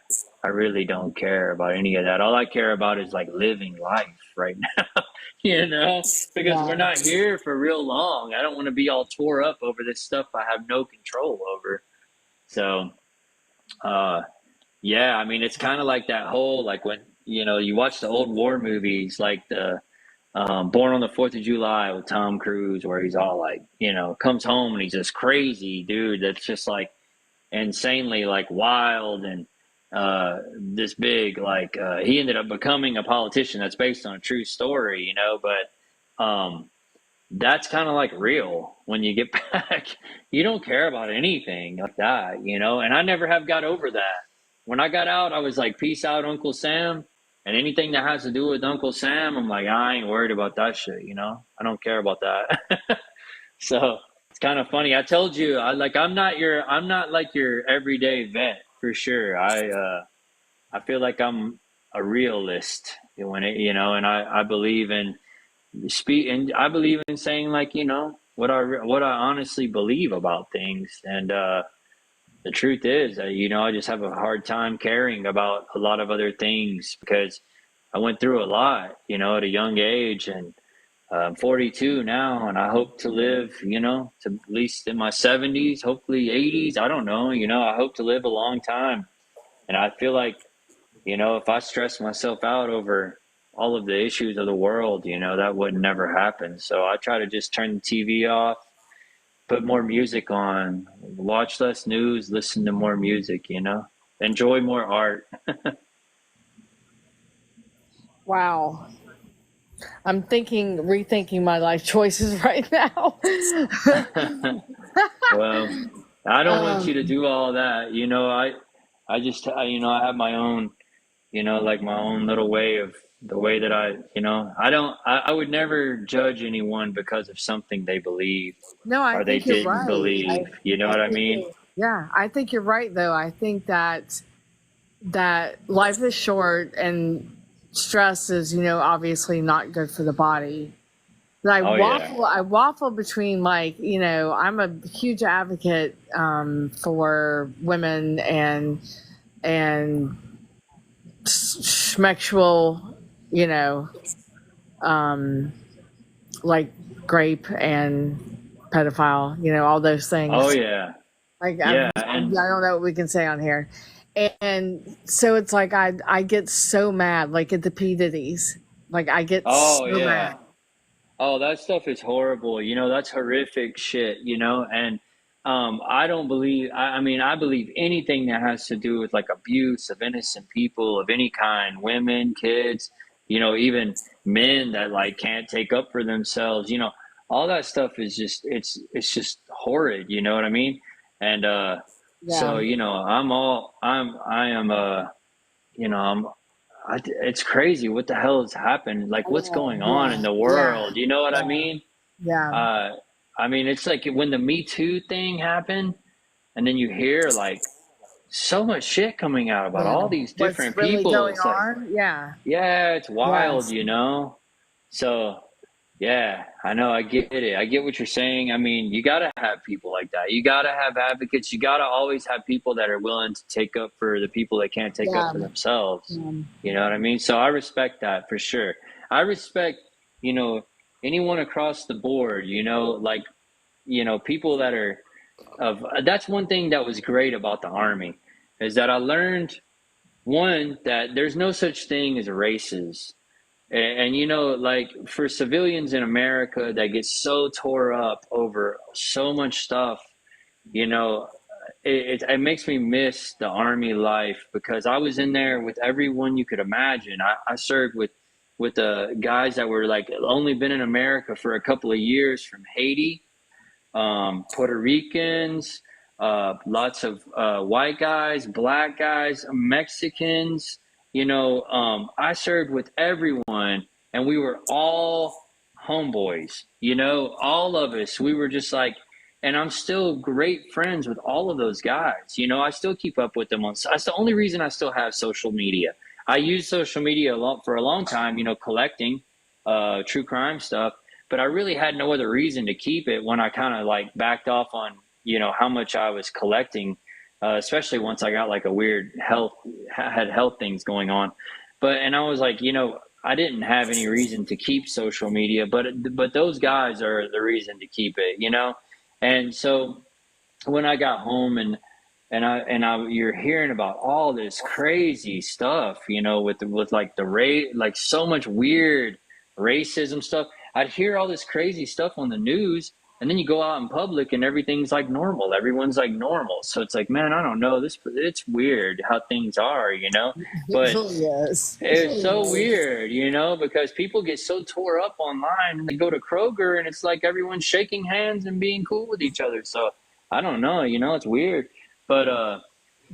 Speaker 2: really don't care about any of that. All I care about is like living life right now, because we're
Speaker 3: Yeah.
Speaker 2: not here for real long. I don't want to be all tore up over this stuff I have no control over. So, yeah, I mean, it's kind of like that whole, like, when, you watch the old war movies, like the Born on the 4th of July with Tom Cruise, where he's all like, comes home and he's this crazy dude that's just like insanely like wild, and this big, like, he ended up becoming a politician. That's based on a true story, but that's kind of like real when you get back. You don't care about anything like that, and I never have got over that. When I got out, I was like, peace out, Uncle Sam. And anything that has to do with Uncle Sam, I'm like, I ain't worried about that shit, I don't care about that. So it's kind of funny. I told you, I'm not like your everyday vet for sure. I feel like I'm a realist when and I believe in and I believe in saying, like, what I honestly believe about things. And the truth is, I just have a hard time caring about a lot of other things, because I went through a lot, at a young age. And I'm 42 now, and I hope to live, to at least in my 70s, hopefully 80s. I don't know, I hope to live a long time. And I feel like, if I stress myself out over all of the issues of the world, that would never happen. So I try to just turn the TV off, put more music on, watch less news, listen to more music, enjoy more art.
Speaker 3: Wow. I'm rethinking my life choices right now.
Speaker 2: Well, I don't want you to
Speaker 3: um,
Speaker 2: do all that. I just, I have my own, like my own little way of the way that I would never judge anyone because of something they believed
Speaker 3: no, I
Speaker 2: or they
Speaker 3: think you're
Speaker 2: didn't
Speaker 3: right.
Speaker 2: believe. You know
Speaker 3: I
Speaker 2: what I
Speaker 3: think
Speaker 2: mean?
Speaker 3: yeah, I think you're right though. I think that life is short and stress is, obviously not good for the body. But
Speaker 2: Oh yeah.
Speaker 3: I waffle between, like, I'm a huge advocate for women and sexual, you know, um, like grape and pedophile, all those
Speaker 2: Oh
Speaker 3: things.
Speaker 2: yeah.
Speaker 3: Like,
Speaker 2: Yeah.
Speaker 3: I
Speaker 2: And
Speaker 3: don't know what we can say on here. And so it's like I get so mad, like at the P Diddy's. Like I get
Speaker 2: oh
Speaker 3: so
Speaker 2: yeah.
Speaker 3: mad.
Speaker 2: Oh, that stuff is horrible. That's horrific shit, and I don't believe, I mean, I believe anything that has to do with like abuse of innocent people of any kind, women, kids, even men that like can't take up for themselves, all that stuff is just, it's just horrid, you know what I mean? And so,
Speaker 3: Yeah.
Speaker 2: I am, I'm it's crazy what the hell has happened, like what's
Speaker 3: Oh,
Speaker 2: going on in
Speaker 3: yeah.
Speaker 2: the
Speaker 3: Yeah.
Speaker 2: world, you know what I
Speaker 3: Yeah.
Speaker 2: mean?
Speaker 3: Yeah.
Speaker 2: uh I mean, it's like when the Me Too thing happened, and then you hear like so much shit coming out about
Speaker 3: Yeah.
Speaker 2: all these
Speaker 3: What's
Speaker 2: different
Speaker 3: really
Speaker 2: people.
Speaker 3: going
Speaker 2: It's like,
Speaker 3: on? Yeah.
Speaker 2: yeah, it's wild,
Speaker 3: Yes.
Speaker 2: so yeah, I know, I get it, I get what you're saying. I mean, you gotta have people like that, you gotta have advocates, you gotta always have people that are willing to take up for the people that can't take up
Speaker 3: Yeah.
Speaker 2: for themselves.
Speaker 3: Yeah.
Speaker 2: You know what I mean? So I respect that for sure. I respect, you know anyone across the board, like, people that are of that's one thing that was great about the army, is that I learned, one, that there's no such thing as races. And, like, for civilians in America that get so tore up over so much stuff, you know, it makes me miss the army life, because I was in there with everyone you could imagine. I served with, with the guys that were like only been in America for a couple of years from Haiti, Puerto Ricans, lots of white guys, black guys, Mexicans. I served with everyone, and we were all homeboys. All of us. We were just like, and I'm still great friends with all of those guys. I still keep up with them That's the only reason I still have social media. I used social media for a long time, collecting true crime stuff, but I really had no other reason to keep it when I kind of like backed off on, how much I was collecting, especially once I got like a weird had health things going on. And I was like, I didn't have any reason to keep social media, but those guys are the reason to keep it. And so when I got home and you're hearing about all this crazy stuff, with like the race, like so much weird racism stuff. I'd hear all this crazy stuff on the news, and then you go out in public and everything's like normal. Everyone's like normal. So it's like, man, I don't know. It's weird how things are, but
Speaker 3: Yes.
Speaker 2: it's so weird, because people get so tore up online and they go to Kroger and it's like everyone's shaking hands and being cool with each other. So I don't know, it's weird. But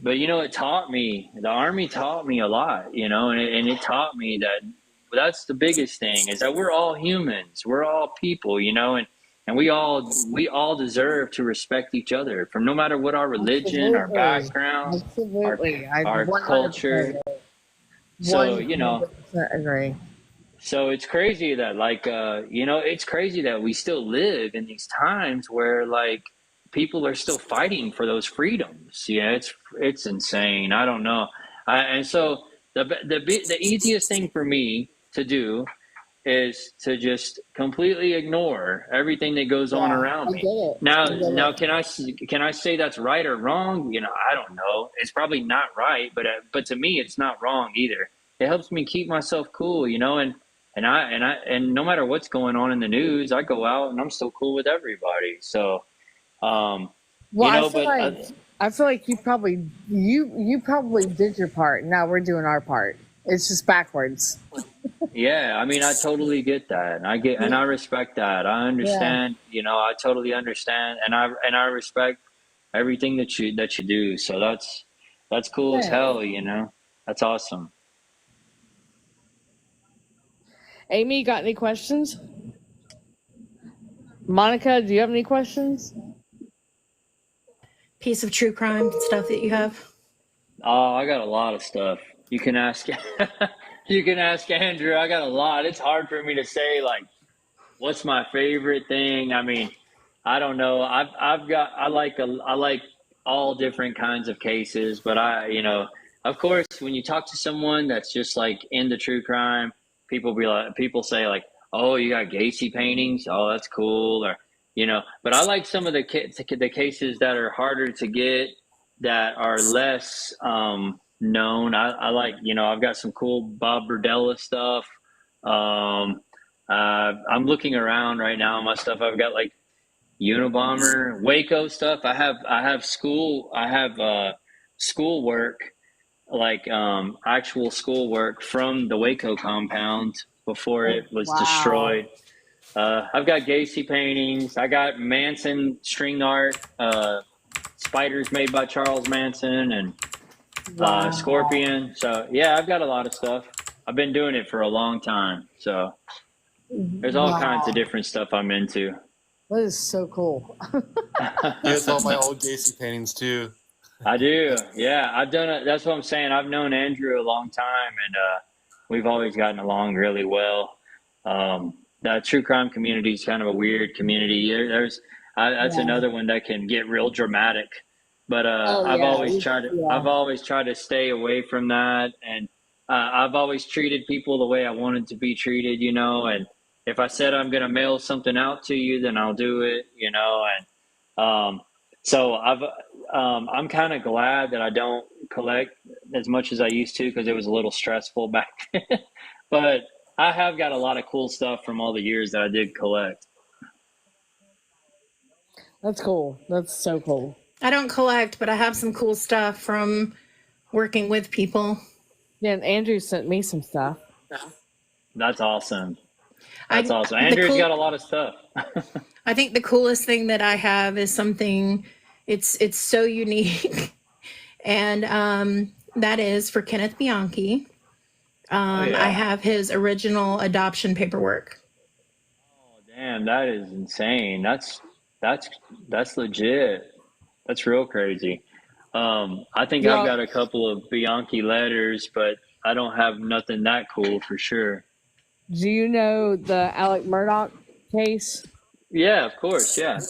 Speaker 2: it taught me, the Army taught me a lot, and it taught me that that's the biggest thing, is that we're all humans, we're all people, and we all deserve to respect each other, from no matter what our religion, our background,
Speaker 3: Absolutely.
Speaker 2: our culture. So,
Speaker 3: 100% agree.
Speaker 2: So it's crazy that it's crazy that we still live in these times where like people are still fighting for those freedoms. It's insane. I don't know. And so the easiest thing for me to do is to just completely ignore everything that goes on around me. Now, can I say that's right or wrong? I don't know. It's probably not right, but to me, it's not wrong either. It helps me keep myself cool, and no matter what's going on in the news, I go out and I'm still cool with everybody. So,
Speaker 3: Well, I feel like you probably did your part. Now we're doing our part. It's just backwards.
Speaker 2: Yeah, I mean, I totally get that, and I respect that. I understand, I totally understand, and I respect everything that you do. So that's cool as hell, That's awesome.
Speaker 3: Amie, got any questions? Monica, do you have any questions?
Speaker 4: Piece of true crime stuff that you have?
Speaker 2: Oh, I got a lot of stuff. You can ask you can ask Andrew. I got a lot. It's hard for me to say like what's my favorite thing. I mean, I don't know. I like all different kinds of cases, but of course, when you talk to someone that's just like into true crime, people say like, "Oh, you got Gacy paintings? Oh, that's cool." Or but I like some of the cases that are harder to get, that are less known. I like, I've got some cool Bob Berdella stuff. I'm looking around right now. My stuff, I've got like Unabomber, Waco stuff. I have school work, like actual school work from the Waco compound before it was destroyed. I've got Gacy paintings. I got Manson string art, spiders made by Charles Manson, and Scorpion. So yeah, I've got a lot of stuff. I've been doing it for a long time. So there's all kinds of different stuff I'm into.
Speaker 3: That is so cool.
Speaker 1: Yeah, saw my old Gacy paintings too.
Speaker 2: I do. Yeah, I've done it. That's what I'm saying. I've known Andrew a long time, and we've always gotten along really well. The true crime community is kind of a weird community. That's another one that can get real dramatic, but I've always tried to stay away from that, and I've always treated people the way I wanted to be treated, and if I said I'm going to mail something out to you, then I'll do it, and so I'm kind of glad that I don't collect as much as I used to, because it was a little stressful back then. But I have got a lot of cool stuff from all the years that I did collect.
Speaker 3: That's cool. That's so cool.
Speaker 4: I don't collect, but I have some cool stuff from working with people.
Speaker 3: Yeah, and Andrew sent me some stuff.
Speaker 2: That's awesome. That's
Speaker 4: I
Speaker 2: awesome.
Speaker 4: the
Speaker 2: Andrew's
Speaker 4: cool
Speaker 2: got a lot of stuff.
Speaker 4: I think the coolest thing that I have is something it's so unique. And that is for Kenneth Bianchi.
Speaker 2: Oh
Speaker 4: I
Speaker 2: yeah.
Speaker 4: have his original adoption paperwork.
Speaker 2: Oh damn, that is insane. That's that's legit. That's real crazy. I think I've
Speaker 3: Y'all,
Speaker 2: got a couple of Bianchi letters, but I don't have nothing that cool for sure.
Speaker 3: do you know the Alec Murdoch case?
Speaker 2: Yeah, of course. Yeah.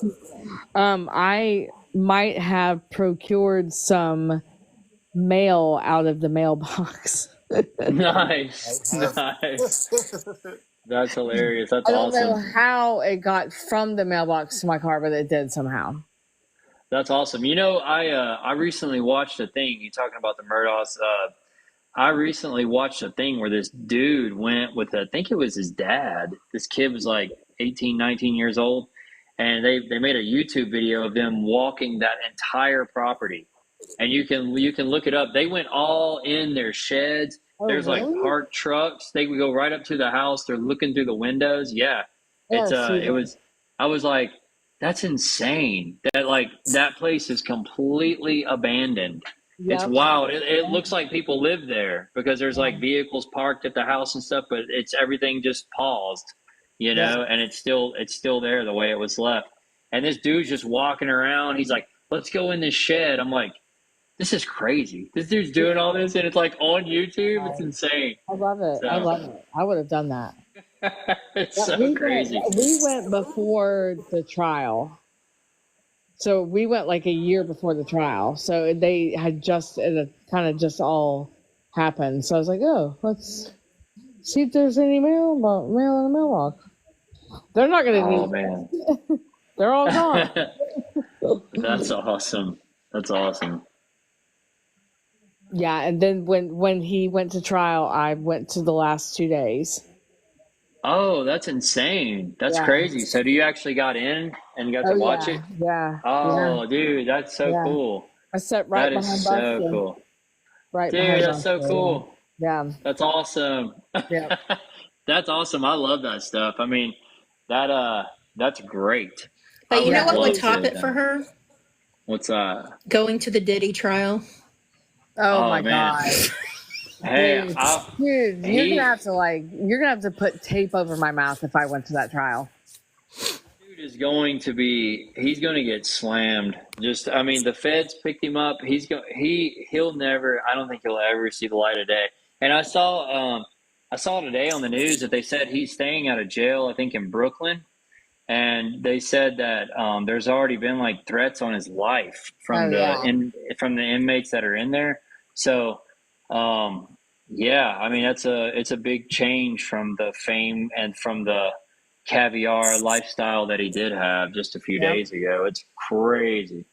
Speaker 3: I might have procured some mail out of the mailbox.
Speaker 2: Nice. Nice. That's hilarious. That's
Speaker 3: I don't know
Speaker 2: awesome.
Speaker 3: how it got from the mailbox to my car, but it did somehow.
Speaker 2: That's awesome. I recently watched a thing. You talking about the Murdochs? I recently watched a thing where this dude went with, I think it was his dad. This kid was like 18, 19 years old, and they made a YouTube video of them walking that entire property. And you can look it up. They went all in their sheds.
Speaker 3: Oh,
Speaker 2: There's like
Speaker 3: really?
Speaker 2: parked trucks. They would go right up to the house. They're looking through the windows. Yeah.
Speaker 3: Yeah, see
Speaker 2: It
Speaker 3: that?
Speaker 2: was I was like, that's insane. That like that place is completely abandoned. It's
Speaker 3: Yep.
Speaker 2: wild. It looks like people live there because there's like vehicles parked at the house and stuff, but it's everything just paused,
Speaker 3: Yeah.
Speaker 2: and it's still there the way it was left. And this dude's just walking around. He's like, "Let's go in this shed." I'm like, "This is crazy. This dude's doing all this, and it's like on YouTube. It's insane."
Speaker 3: I love it. I
Speaker 2: So
Speaker 3: love it. I would have done that.
Speaker 2: it's
Speaker 3: Yeah,
Speaker 2: so crazy.
Speaker 3: we went before the trial. So we went like a year before the trial. So they had just, it had kind of just all happened. So I was like, oh, let's see if there's any mail in the mailbox. They're not going to
Speaker 2: Oh
Speaker 3: need
Speaker 2: man,
Speaker 3: it. They're all gone.
Speaker 2: that's awesome. That's awesome.
Speaker 3: Yeah. And then when he went to trial, I went to the last 2 days.
Speaker 2: Oh, that's insane. That's
Speaker 3: Yeah.
Speaker 2: crazy. So do you actually got in and got to
Speaker 3: Oh,
Speaker 2: watch it?
Speaker 3: yeah. Yeah. Yeah.
Speaker 2: Oh, dude, that's so
Speaker 3: Yeah.
Speaker 2: cool.
Speaker 3: I sat right
Speaker 2: That is
Speaker 3: behind
Speaker 2: so
Speaker 3: Buster.
Speaker 2: cool.
Speaker 3: Right
Speaker 2: Dude,
Speaker 3: behind
Speaker 2: that's so
Speaker 3: Buster.
Speaker 2: cool.
Speaker 3: Yeah.
Speaker 2: That's awesome.
Speaker 3: Yeah.
Speaker 2: That's awesome. I love that stuff. I mean, that's great. I
Speaker 4: But you
Speaker 2: would
Speaker 4: know
Speaker 3: Yeah.
Speaker 4: what would
Speaker 2: love
Speaker 4: top
Speaker 2: to
Speaker 4: it for her?
Speaker 2: what's that?
Speaker 4: Going to the Diddy trial.
Speaker 3: Oh
Speaker 2: Oh
Speaker 3: my
Speaker 2: man.
Speaker 3: God.
Speaker 2: Hey,
Speaker 3: Dude,
Speaker 2: I
Speaker 3: dude,
Speaker 2: he
Speaker 3: you're gonna have to put tape over my mouth if I went to that trial.
Speaker 2: dude is going to be he's going to get slammed. Just I mean, the feds picked him up. He'll never I don't think he'll ever see the light of day. And I saw today on the news that they said he's staying out of jail, I think in Brooklyn, and they said that there's already been like threats on his life
Speaker 3: Oh yeah.
Speaker 2: from the inmates that are in there. So yeah, I mean it's a big change from the fame and from the caviar lifestyle that he did have just a few
Speaker 3: Yep.
Speaker 2: days ago. It's crazy.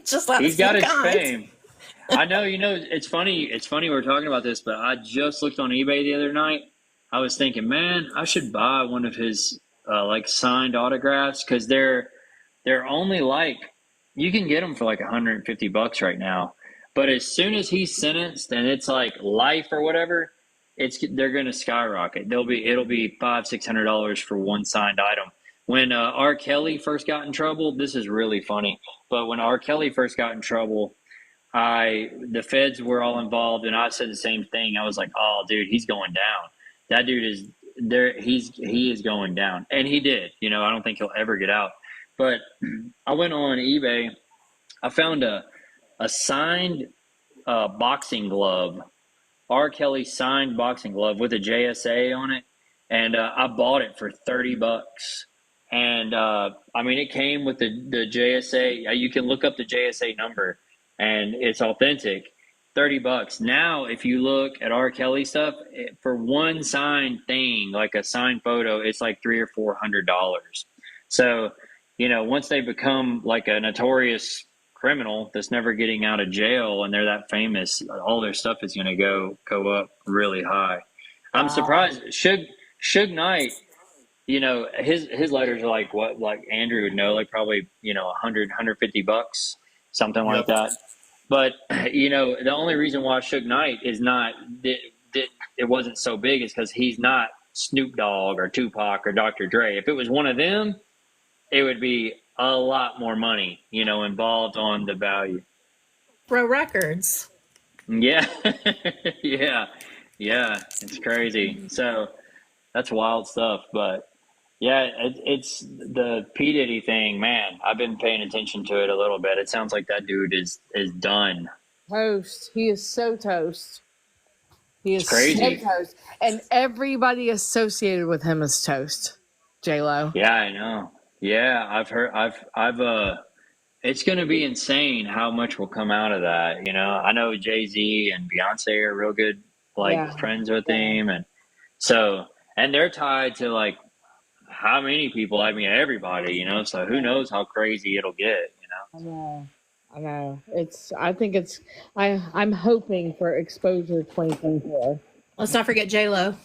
Speaker 4: Just out of
Speaker 2: He's got
Speaker 4: some
Speaker 2: his
Speaker 4: guys.
Speaker 2: fame. I know, it's funny. It's funny we're talking about this, but I just looked on eBay the other night. I was thinking, man, I should buy one of his like signed autographs because they're only like you can get them for like $150 right now. But as soon as he's sentenced and it's like life or whatever, they're going to skyrocket. It'll be $500-$600 for one signed item. When R. Kelly first got in trouble, this is really funny. But when R. Kelly first got in trouble, the feds were all involved, and I said the same thing. I was like, "Oh, dude, he's going down. That dude is there. He is going down," and he did. I don't think he'll ever get out. But I went on eBay. I found a signed boxing glove, R. Kelly signed boxing glove with a JSA on it, and I bought it for $30. And I mean, it came with the JSA. You can look up the JSA number, and it's authentic. $30. Now, if you look at R. Kelly stuff, for one signed thing, like a signed photo, it's like $300 or $400. So, once they become like a notorious criminal that's never getting out of jail and they're that famous, all their stuff is going to go up really high. I'm
Speaker 3: Wow.
Speaker 2: surprised. Suge Knight, his letters are like what like Andrew would know, like probably 100 $150, something like
Speaker 1: Yep.
Speaker 2: that. But the only reason why Suge Knight is not it wasn't so big is because he's not Snoop Dogg or Tupac or Dr. Dre. If it was one of them, it would be a lot more money, involved on the value.
Speaker 4: Bro Records.
Speaker 2: Yeah, yeah, it's crazy. So that's wild stuff. But yeah, it's the P Diddy thing, man. I've been paying attention to it a little bit. It sounds like that dude is done.
Speaker 3: Toast. He is so toast. He
Speaker 2: It's
Speaker 3: is
Speaker 2: crazy.
Speaker 3: so toast. And everybody associated with him is toast. J-Lo.
Speaker 2: Yeah, I know. Yeah, I've heard. It's going to be insane how much will come out of that. I know Jay-Z and Beyonce are real good,
Speaker 3: Yeah.
Speaker 2: friends with
Speaker 3: Yeah.
Speaker 2: him, and so they're tied to how many people? I mean, everybody. So who knows how crazy it'll get?
Speaker 3: I know. I'm hoping for exposure 2024.
Speaker 4: Let's not forget J-Lo.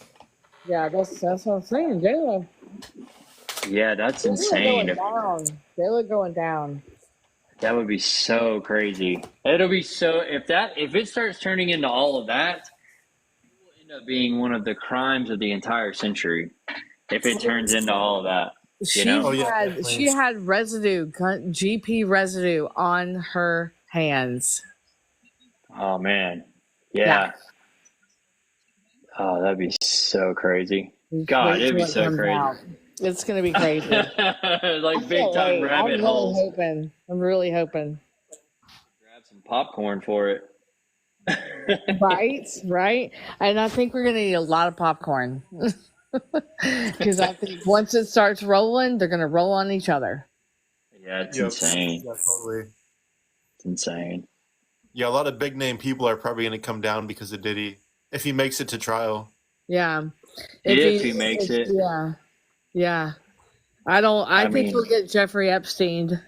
Speaker 3: Yeah, that's what I'm saying. J-Lo.
Speaker 2: Yeah, that's
Speaker 3: J-Lo
Speaker 2: insane.
Speaker 3: going down. J-Lo going down.
Speaker 2: That would be so crazy. It'll be so if it starts turning into all of that, it will end up being one of the crimes of the entire century. If it turns into all of that,
Speaker 3: She had residue, GP residue on her hands.
Speaker 2: Oh man, yeah. Oh, that'd be so crazy. God, it'd be so crazy.
Speaker 3: Out. It's gonna be crazy.
Speaker 2: Big time rabbit holes.
Speaker 3: I'm really hoping.
Speaker 2: Grab some popcorn for it.
Speaker 3: Right. And I think we're gonna need a lot of popcorn. Because I think once it starts rolling, they're gonna roll on each other.
Speaker 2: Yeah, it's insane.
Speaker 1: Yeah, totally.
Speaker 2: It's insane.
Speaker 1: Yeah, a lot of big name people are probably going to come down because of Diddy if he makes it to trial.
Speaker 3: Yeah,
Speaker 2: if he makes it.
Speaker 3: Yeah. I think we'll get Jeffrey Epstein.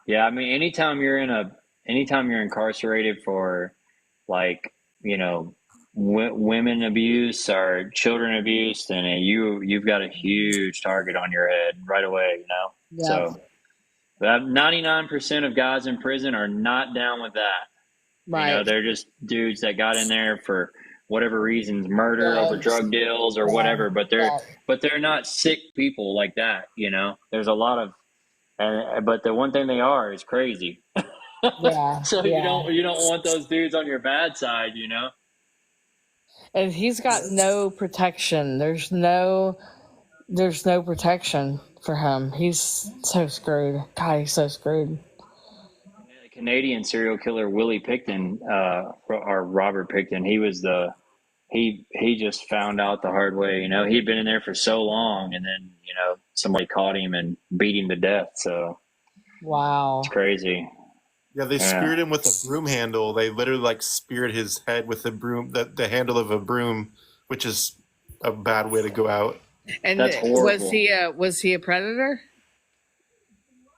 Speaker 2: Yeah, I mean, anytime you're incarcerated for women abuse or children abuse, then you've got a huge target on your head right away,
Speaker 3: Yeah.
Speaker 2: So 99% of guys in prison are not down with that.
Speaker 3: Right.
Speaker 2: They're just dudes that got in there for whatever reasons, murder over drug deals or whatever, but they're not sick people like that. There's a lot of, but the one thing they are is crazy.
Speaker 3: Yeah.
Speaker 2: So you don't want those dudes on your bad side,
Speaker 3: And he's got no protection. There's no protection for him. He's so screwed. God, he's so screwed.
Speaker 2: The Canadian serial killer Willie Picton, or Robert Picton, he just found out the hard way. He'd been in there for so long, and then somebody caught him and beat him to death. So
Speaker 3: wow,
Speaker 2: it's crazy.
Speaker 1: Yeah, they speared him with a broom handle. They literally speared his head with the broom, the handle of a broom, which is a bad way to go out.
Speaker 3: And
Speaker 2: that's horrible.
Speaker 3: Was he a predator?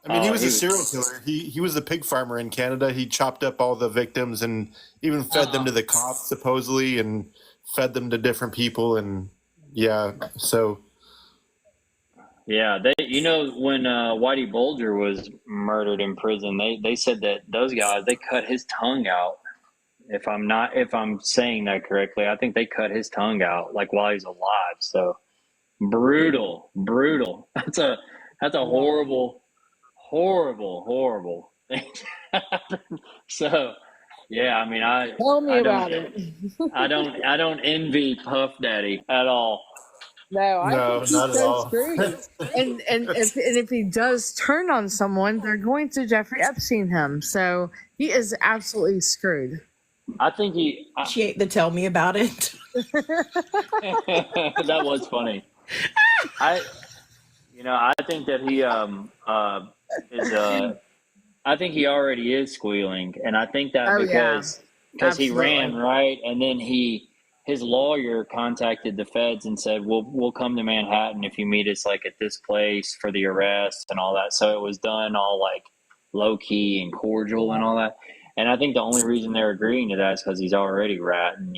Speaker 1: I mean, he was a serial killer. He was a pig farmer in Canada. He chopped up all the victims and even fed them to the cops, supposedly, and fed them to different people. And so.
Speaker 2: Yeah, when Whitey Bulger was murdered in prison, they said that those guys, they cut his tongue out. If I'm saying that correctly, I think they cut his tongue out while he's alive. So brutal. That's a horrible thing. So yeah, I mean,
Speaker 3: tell me about it.
Speaker 2: I don't envy Puff Daddy at all.
Speaker 3: No, think he's
Speaker 1: not at all.
Speaker 3: Screwed. and if he does turn on someone, they're going to Jeffrey Epstein him. So he is absolutely screwed.
Speaker 2: I think
Speaker 4: appreciate the tell me about it.
Speaker 2: That was funny. I think that he I think he already is squealing, and I think that because he ran right, and then his lawyer contacted the feds and said, we'll come to Manhattan if you meet us at this place for the arrest and all that. So it was done all low key and cordial and all that. And I think the only reason they're agreeing to that is because he's already ratting,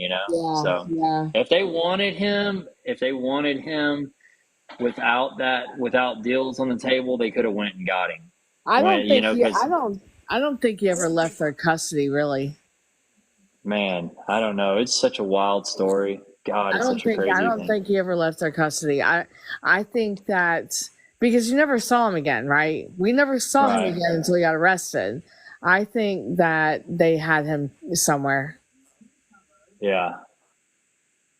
Speaker 2: If they wanted him without deals on the table, they could have went and got him.
Speaker 3: I don't think he ever left their custody, really.
Speaker 2: Man, I don't know. It's such a wild story. God, it's such a
Speaker 3: I
Speaker 2: crazy
Speaker 3: don't
Speaker 2: thing.
Speaker 3: think he ever left their custody. I think that because you never saw him again, right? We never saw him
Speaker 2: Right.
Speaker 3: again until he got arrested. I think that they had him somewhere.
Speaker 2: Yeah.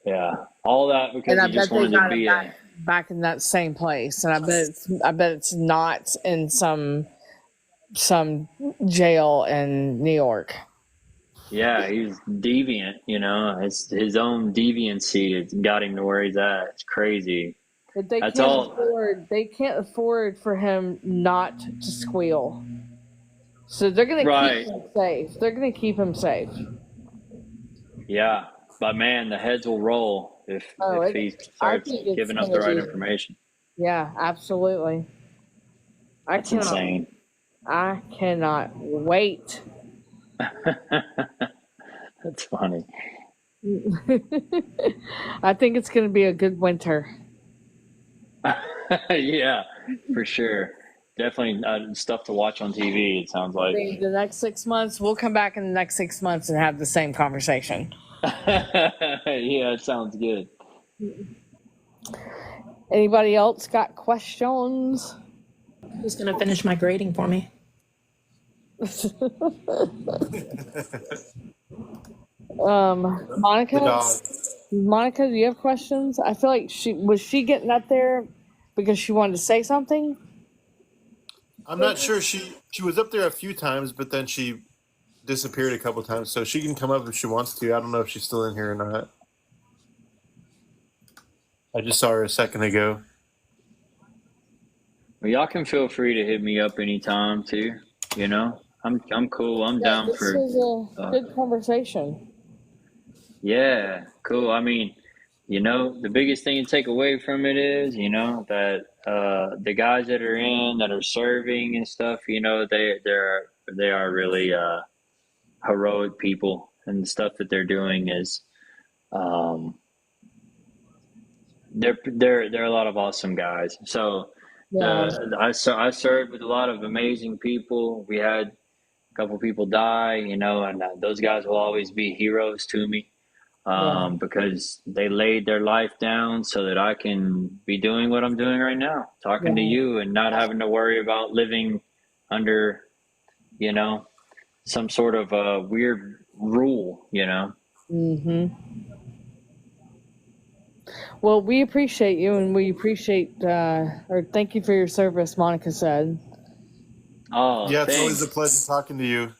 Speaker 2: Yeah. All that
Speaker 3: And
Speaker 2: because
Speaker 3: I
Speaker 2: he just
Speaker 3: bet they
Speaker 2: wanted to
Speaker 3: got him
Speaker 2: be a.
Speaker 3: back in that same place. And I bet it's not in some jail in New York.
Speaker 2: Yeah, he's deviant, you know. It's his own deviancy. It's got him to where he's at. It's crazy.
Speaker 3: But
Speaker 2: That's all.
Speaker 3: they can't afford for him not to squeal. So they're gonna keep
Speaker 2: Right.
Speaker 3: him safe. They're gonna keep him safe.
Speaker 2: Yeah. But man, the heads will roll
Speaker 3: Oh,
Speaker 2: if he
Speaker 3: I
Speaker 2: starts
Speaker 3: think it's
Speaker 2: giving up the
Speaker 3: gonna
Speaker 2: right
Speaker 3: be,
Speaker 2: information.
Speaker 3: yeah, absolutely.
Speaker 2: That's insane.
Speaker 3: I cannot wait.
Speaker 2: That's funny.
Speaker 3: I think it's gonna be a good winter.
Speaker 2: Yeah, for sure. Definitely stuff to watch on TV, it sounds
Speaker 3: I
Speaker 2: like.
Speaker 3: think the next 6 months, we'll come back in the next 6 months and have the same conversation.
Speaker 2: Yeah, it sounds good.
Speaker 3: Anybody else got questions?
Speaker 4: Who's gonna finish my grading for me?
Speaker 3: Monica?
Speaker 1: The dog.
Speaker 3: Monica, do you have questions? I feel like she getting up there because she wanted to say something?
Speaker 1: I'm not sure. She was up there a few times, but then she disappeared a couple times. So she can come up if she wants to. I don't know if she's still in here or not. I just saw her a second ago.
Speaker 2: Well, y'all can feel free to hit me up anytime too. You know, I'm cool. I'm down
Speaker 3: This
Speaker 2: for.
Speaker 3: was a good conversation.
Speaker 2: Yeah, cool. I mean, you know, the biggest thing to take away from it is, you know, that the guys that are serving and stuff, you know, they are really heroic people, and the stuff that they're doing is um, they're a lot of awesome guys. So
Speaker 3: Yeah.
Speaker 2: I served with a lot of amazing people. We had a couple people die, you know, and those guys will always be heroes to me.
Speaker 3: Yeah.
Speaker 2: Because they laid their life down so that I can be doing what I'm doing right now, talking to
Speaker 3: Yeah.
Speaker 2: you and not having to worry about living under, you know, some sort of weird rule, you know.
Speaker 3: Well, we appreciate you and we appreciate or thank you for your service, Monica said.
Speaker 2: Oh,
Speaker 1: Yeah, it's always a
Speaker 2: thanks.
Speaker 1: pleasure talking to you.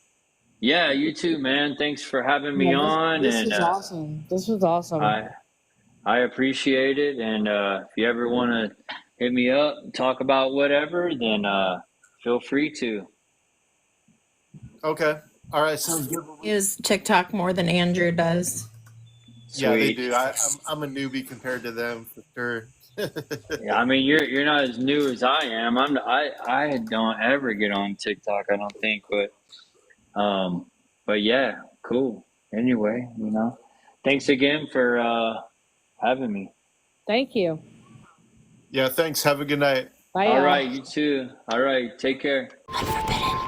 Speaker 2: Yeah, you too, man. Thanks for having me
Speaker 3: Yeah,
Speaker 2: on,
Speaker 3: this
Speaker 2: and
Speaker 3: was awesome. This was awesome.
Speaker 2: I appreciate it. And if you ever want to hit me up, and talk about whatever, then feel free to.
Speaker 1: Okay. All right. Sounds good.
Speaker 4: Use TikTok more than Andrew does.
Speaker 1: Yeah, they
Speaker 2: Sweet.
Speaker 1: do. I'm a newbie compared to them for sure.
Speaker 2: Yeah, I mean you're not as new as I am. I don't ever get on TikTok, I don't think, but yeah, cool. Anyway, you know. Thanks again for having me.
Speaker 3: Thank you.
Speaker 1: Yeah, thanks. Have a good night.
Speaker 3: Bye,
Speaker 2: All
Speaker 3: y'all.
Speaker 2: right, you too. All right, take care.
Speaker 4: Unforbidden.